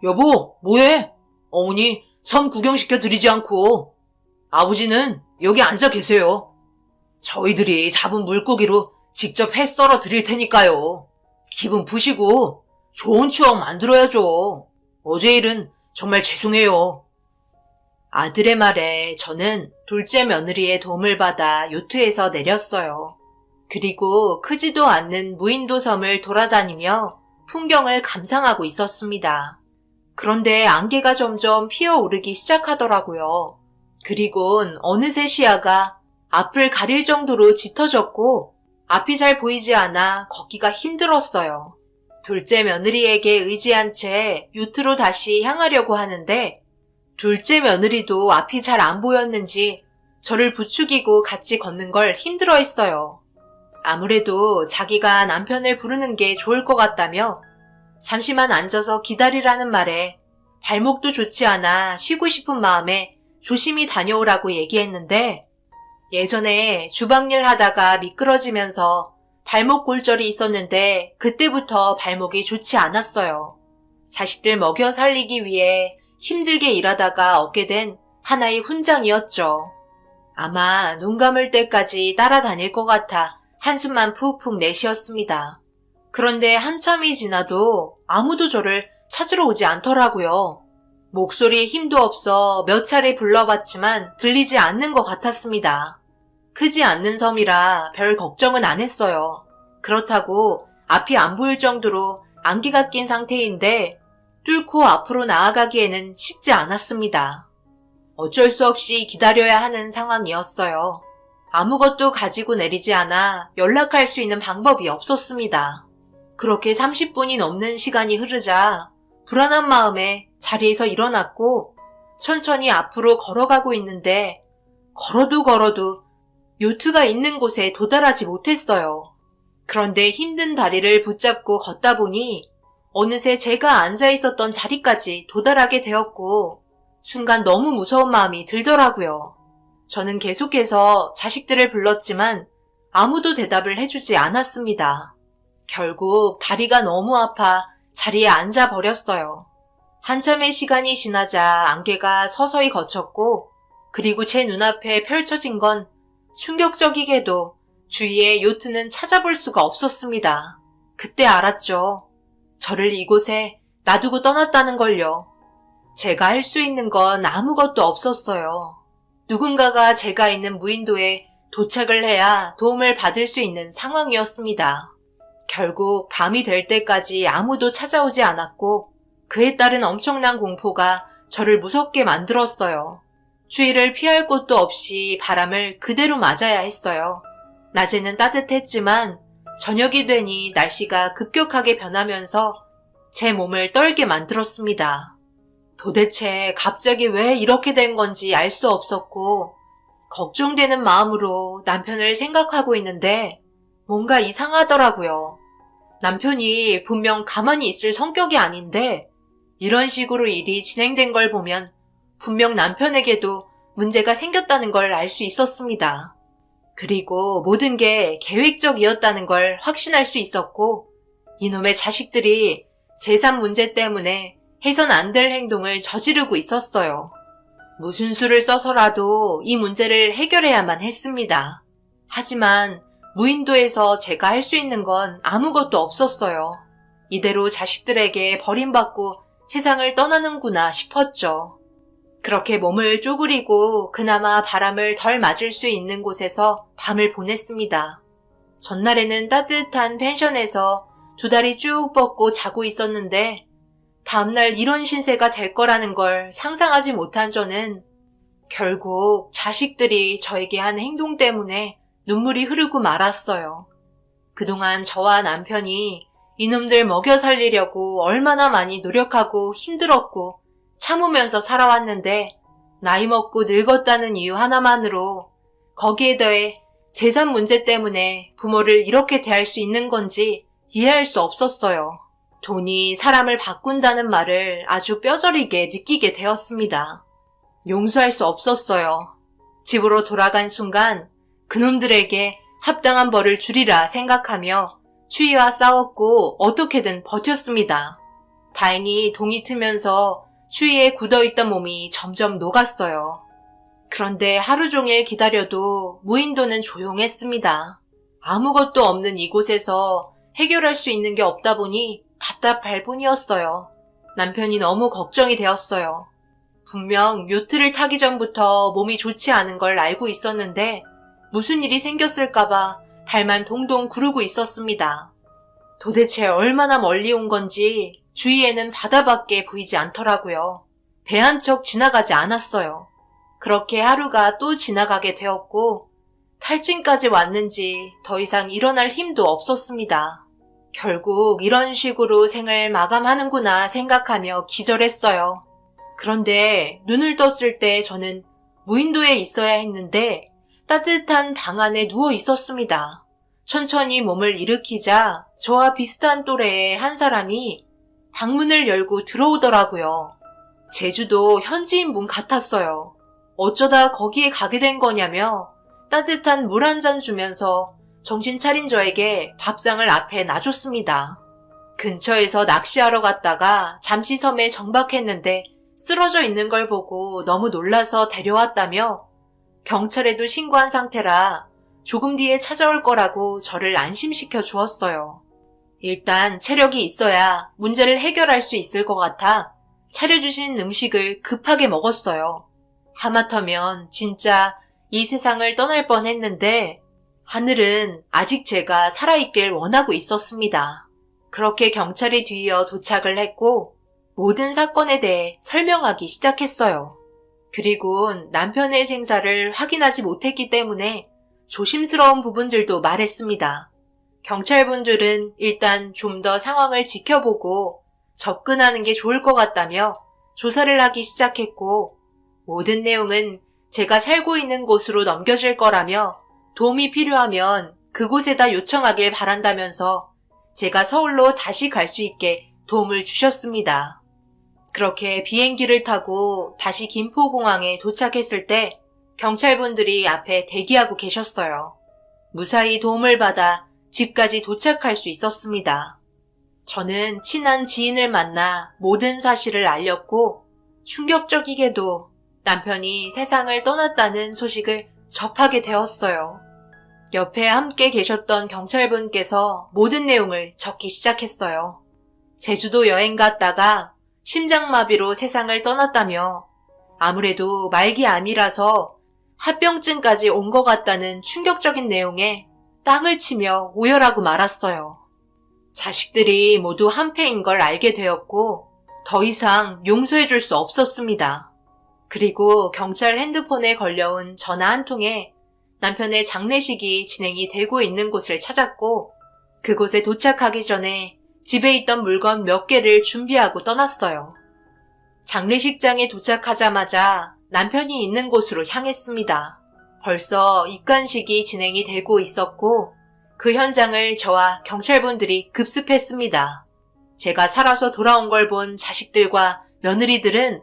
Speaker 3: 여보, 뭐해? 어머니 섬 구경시켜드리지 않고 아버지는 여기 앉아 계세요. 저희들이 잡은 물고기로 직접 회 썰어 드릴 테니까요. 기분 푸시고 좋은 추억 만들어야죠. 어제 일은 정말 죄송해요. 아들의 말에 저는 둘째 며느리의 도움을 받아 요트에서 내렸어요. 그리고 크지도 않는 무인도 섬을 돌아다니며 풍경을 감상하고 있었습니다. 그런데 안개가 점점 피어오르기 시작하더라고요. 그리곤 어느새 시야가 앞을 가릴 정도로 짙어졌고 앞이 잘 보이지 않아 걷기가 힘들었어요. 둘째 며느리에게 의지한 채 요트로 다시 향하려고 하는데 둘째 며느리도 앞이 잘 안 보였는지 저를 부추기고 같이 걷는 걸 힘들어했어요. 아무래도 자기가 남편을 부르는 게 좋을 것 같다며 잠시만 앉아서 기다리라는 말에 발목도 좋지 않아 쉬고 싶은 마음에 조심히 다녀오라고 얘기했는데 예전에 주방일 하다가 미끄러지면서 발목 골절이 있었는데 그때부터 발목이 좋지 않았어요. 자식들 먹여 살리기 위해 힘들게 일하다가 얻게 된 하나의 훈장이었죠. 아마 눈 감을 때까지 따라다닐 것 같아 한숨만 푹푹 내쉬었습니다. 그런데 한참이 지나도 아무도 저를 찾으러 오지 않더라고요. 목소리에 힘도 없어 몇 차례 불러봤지만 들리지 않는 것 같았습니다. 크지 않는 섬이라 별 걱정은 안 했어요. 그렇다고 앞이 안 보일 정도로 안개가 낀 상태인데 뚫고 앞으로 나아가기에는 쉽지 않았습니다. 어쩔 수 없이 기다려야 하는 상황이었어요. 아무것도 가지고 내리지 않아 연락할 수 있는 방법이 없었습니다. 그렇게 30분이 넘는 시간이 흐르자 불안한 마음에 자리에서 일어났고 천천히 앞으로 걸어가고 있는데 걸어도 요트가 있는 곳에 도달하지 못했어요. 그런데 힘든 다리를 붙잡고 걷다 보니 어느새 제가 앉아 있었던 자리까지 도달하게 되었고 순간 너무 무서운 마음이 들더라고요. 저는 계속해서 자식들을 불렀지만 아무도 대답을 해주지 않았습니다. 결국 다리가 너무 아파 자리에 앉아 버렸어요. 한참의 시간이 지나자 안개가 서서히 걷혔고 그리고 제 눈앞에 펼쳐진 건 충격적이게도 주위에 요트는 찾아볼 수가 없었습니다. 그때 알았죠. 저를 이곳에 놔두고 떠났다는 걸요. 제가 할 수 있는 건 아무것도 없었어요. 누군가가 제가 있는 무인도에 도착을 해야 도움을 받을 수 있는 상황이었습니다. 결국 밤이 될 때까지 아무도 찾아오지 않았고 그에 따른 엄청난 공포가 저를 무섭게 만들었어요. 추위를 피할 곳도 없이 바람을 그대로 맞아야 했어요. 낮에는 따뜻했지만 저녁이 되니 날씨가 급격하게 변하면서 제 몸을 떨게 만들었습니다. 도대체 갑자기 왜 이렇게 된 건지 알 수 없었고 걱정되는 마음으로 남편을 생각하고 있는데 뭔가 이상하더라고요. 남편이 분명 가만히 있을 성격이 아닌데 이런 식으로 일이 진행된 걸 보면 분명 남편에게도 문제가 생겼다는 걸 알 수 있었습니다. 그리고 모든 게 계획적이었다는 걸 확신할 수 있었고 이놈의 자식들이 재산 문제 때문에 해선 안 될 행동을 저지르고 있었어요. 무슨 수를 써서라도 이 문제를 해결해야만 했습니다. 하지만 무인도에서 제가 할 수 있는 건 아무것도 없었어요. 이대로 자식들에게 버림받고 세상을 떠나는구나 싶었죠. 그렇게 몸을 쪼그리고 그나마 바람을 덜 맞을 수 있는 곳에서 밤을 보냈습니다. 전날에는 따뜻한 펜션에서 두 다리 쭉 뻗고 자고 있었는데 다음날 이런 신세가 될 거라는 걸 상상하지 못한 저는 결국 자식들이 저에게 한 행동 때문에 눈물이 흐르고 말았어요. 그동안 저와 남편이 이놈들 먹여 살리려고 얼마나 많이 노력하고 힘들었고 참으면서 살아왔는데 나이 먹고 늙었다는 이유 하나만으로 거기에 더해 재산 문제 때문에 부모를 이렇게 대할 수 있는 건지 이해할 수 없었어요. 돈이 사람을 바꾼다는 말을 아주 뼈저리게 느끼게 되었습니다. 용서할 수 없었어요. 집으로 돌아간 순간 그놈들에게 합당한 벌을 주리라 생각하며 추위와 싸웠고 어떻게든 버텼습니다. 다행히 동이 트면서 추위에 굳어있던 몸이 점점 녹았어요. 그런데 하루 종일 기다려도 무인도는 조용했습니다. 아무것도 없는 이곳에서 해결할 수 있는 게 없다 보니 답답할 뿐이었어요. 남편이 너무 걱정이 되었어요. 분명 요트를 타기 전부터 몸이 좋지 않은 걸 알고 있었는데 무슨 일이 생겼을까봐 발만 동동 구르고 있었습니다. 도대체 얼마나 멀리 온 건지 주위에는 바다밖에 보이지 않더라고요. 배 한 척 지나가지 않았어요. 그렇게 하루가 또 지나가게 되었고 탈진까지 왔는지 더 이상 일어날 힘도 없었습니다. 결국 이런 식으로 생을 마감하는구나 생각하며 기절했어요. 그런데 눈을 떴을 때 저는 무인도에 있어야 했는데 따뜻한 방 안에 누워 있었습니다. 천천히 몸을 일으키자 저와 비슷한 또래의 한 사람이 방문을 열고 들어오더라고요. 제주도 현지인 분 같았어요. 어쩌다 거기에 가게 된 거냐며 따뜻한 물 한 잔 주면서 정신 차린 저에게 밥상을 앞에 놔줬습니다. 근처에서 낚시하러 갔다가 잠시 섬에 정박했는데 쓰러져 있는 걸 보고 너무 놀라서 데려왔다며 경찰에도 신고한 상태라 조금 뒤에 찾아올 거라고 저를 안심시켜 주었어요. 일단 체력이 있어야 문제를 해결할 수 있을 것 같아 차려주신 음식을 급하게 먹었어요. 하마터면 진짜 이 세상을 떠날 뻔했는데 하늘은 아직 제가 살아있길 원하고 있었습니다. 그렇게 경찰이 뒤이어 도착을 했고 모든 사건에 대해 설명하기 시작했어요. 그리곤 남편의 생사를 확인하지 못했기 때문에 조심스러운 부분들도 말했습니다. 경찰분들은 일단 좀 더 상황을 지켜보고 접근하는 게 좋을 것 같다며 조사를 하기 시작했고 모든 내용은 제가 살고 있는 곳으로 넘겨질 거라며 도움이 필요하면 그곳에다 요청하길 바란다면서 제가 서울로 다시 갈 수 있게 도움을 주셨습니다. 그렇게 비행기를 타고 다시 김포공항에 도착했을 때 경찰분들이 앞에 대기하고 계셨어요. 무사히 도움을 받아 집까지 도착할 수 있었습니다. 저는 친한 지인을 만나 모든 사실을 알렸고 충격적이게도 남편이 세상을 떠났다는 소식을 접하게 되었어요. 옆에 함께 계셨던 경찰분께서 모든 내용을 적기 시작했어요. 제주도 여행 갔다가 심장마비로 세상을 떠났다며 아무래도 말기암이라서 합병증까지 온 것 같다는 충격적인 내용에 땅을 치며 오열하고 말았어요. 자식들이 모두 한패인 걸 알게 되었고 더 이상 용서해줄 수 없었습니다. 그리고 경찰 핸드폰에 걸려온 전화 한 통에 남편의 장례식이 진행이 되고 있는 곳을 찾았고 그곳에 도착하기 전에 집에 있던 물건 몇 개를 준비하고 떠났어요. 장례식장에 도착하자마자 남편이 있는 곳으로 향했습니다. 벌써 입관식이 진행이 되고 있었고 그 현장을 저와 경찰분들이 급습했습니다. 제가 살아서 돌아온 걸 본 자식들과 며느리들은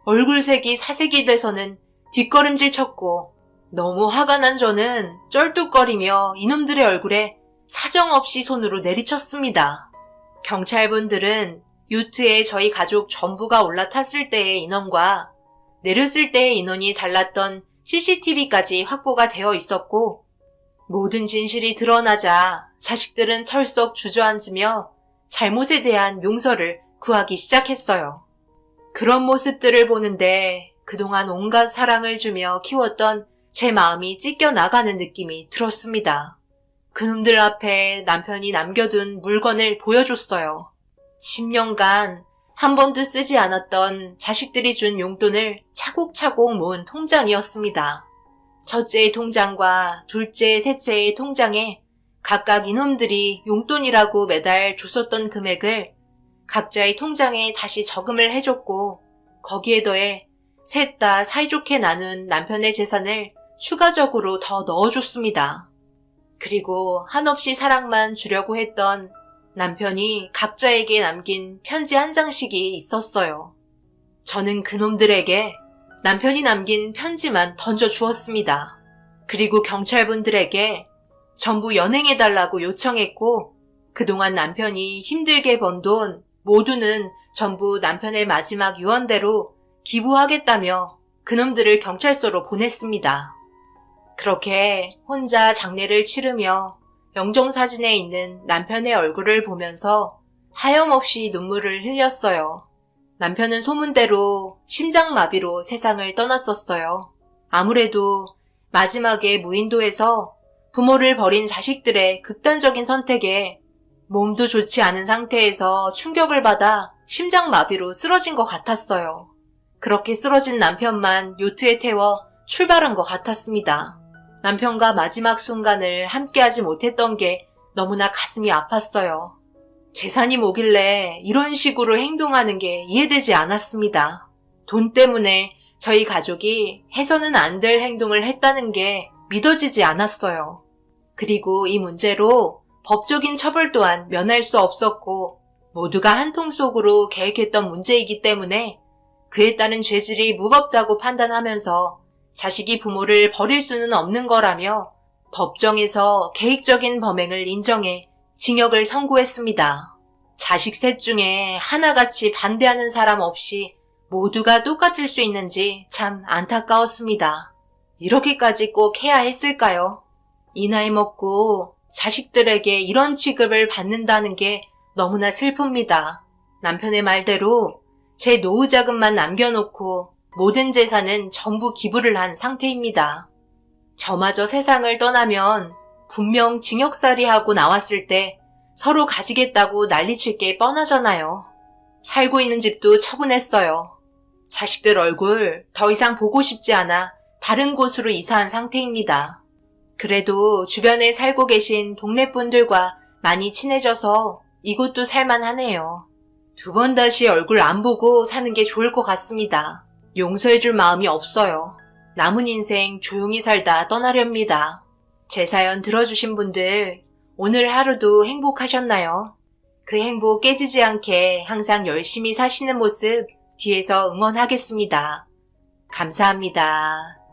Speaker 3: 얼굴색이 사색이 돼서는 뒷걸음질 쳤고 너무 화가 난 저는 쩔뚝거리며 이놈들의 얼굴에 사정없이 손으로 내리쳤습니다. 경찰분들은 요트에 저희 가족 전부가 올라탔을 때의 인원과 내렸을 때의 인원이 달랐던 CCTV까지 확보가 되어 있었고 모든 진실이 드러나자 자식들은 털썩 주저앉으며 잘못에 대한 용서를 구하기 시작했어요. 그런 모습들을 보는데 그동안 온갖 사랑을 주며 키웠던 제 마음이 찢겨나가는 느낌이 들었습니다. 그놈들 앞에 남편이 남겨둔 물건을 보여줬어요. 10년간 한 번도 쓰지 않았던 자식들이 준 용돈을 차곡차곡 모은 통장이었습니다. 첫째의 통장과 둘째, 셋째의 통장에 각각 이놈들이 용돈이라고 매달 줬었던 금액을 각자의 통장에 다시 저금을 해줬고 거기에 더해 셋 다 사이좋게 나눈 남편의 재산을 추가적으로 더 넣어줬습니다. 그리고 한없이 사랑만 주려고 했던 남편이 각자에게 남긴 편지 한 장씩이 있었어요. 저는 그놈들에게 남편이 남긴 편지만 던져주었습니다. 그리고 경찰분들에게 전부 연행해달라고 요청했고 그동안 남편이 힘들게 번 돈 모두는 전부 남편의 마지막 유언대로 기부하겠다며 그놈들을 경찰서로 보냈습니다. 그렇게 혼자 장례를 치르며 영정사진에 있는 남편의 얼굴을 보면서 하염없이 눈물을 흘렸어요. 남편은 소문대로 심장마비로 세상을 떠났었어요. 아무래도 마지막에 무인도에서 부모를 버린 자식들의 극단적인 선택에 몸도 좋지 않은 상태에서 충격을 받아 심장마비로 쓰러진 것 같았어요. 그렇게 쓰러진 남편만 요트에 태워 출발한 것 같았습니다. 남편과 마지막 순간을 함께하지 못했던 게 너무나 가슴이 아팠어요. 재산이 뭐길래 이런 식으로 행동하는 게 이해되지 않았습니다. 돈 때문에 저희 가족이 해서는 안 될 행동을 했다는 게 믿어지지 않았어요. 그리고 이 문제로 법적인 처벌 또한 면할 수 없었고 모두가 한통 속으로 계획했던 문제이기 때문에 그에 따른 죄질이 무겁다고 판단하면서 자식이 부모를 버릴 수는 없는 거라며 법정에서 계획적인 범행을 인정해 징역을 선고했습니다. 자식 셋 중에 하나같이 반대하는 사람 없이 모두가 똑같을 수 있는지 참 안타까웠습니다. 이렇게까지 꼭 해야 했을까요? 이 나이 먹고 자식들에게 이런 취급을 받는다는 게 너무나 슬픕니다. 남편의 말대로 제 노후 자금만 남겨놓고 모든 재산은 전부 기부를 한 상태입니다. 저마저 세상을 떠나면 분명 징역살이 하고 나왔을 때 서로 가지겠다고 난리칠 게 뻔하잖아요. 살고 있는 집도 처분했어요. 자식들 얼굴 더 이상 보고 싶지 않아 다른 곳으로 이사한 상태입니다. 그래도 주변에 살고 계신 동네 분들과 많이 친해져서 이곳도 살만하네요. 2번 다시 얼굴 안 보고 사는 게 좋을 것 같습니다. 용서해줄 마음이 없어요. 남은 인생 조용히 살다 떠나렵니다. 제 사연 들어주신 분들, 오늘 하루도 행복하셨나요? 그 행복 깨지지 않게 항상 열심히 사시는 모습 뒤에서 응원하겠습니다. 감사합니다.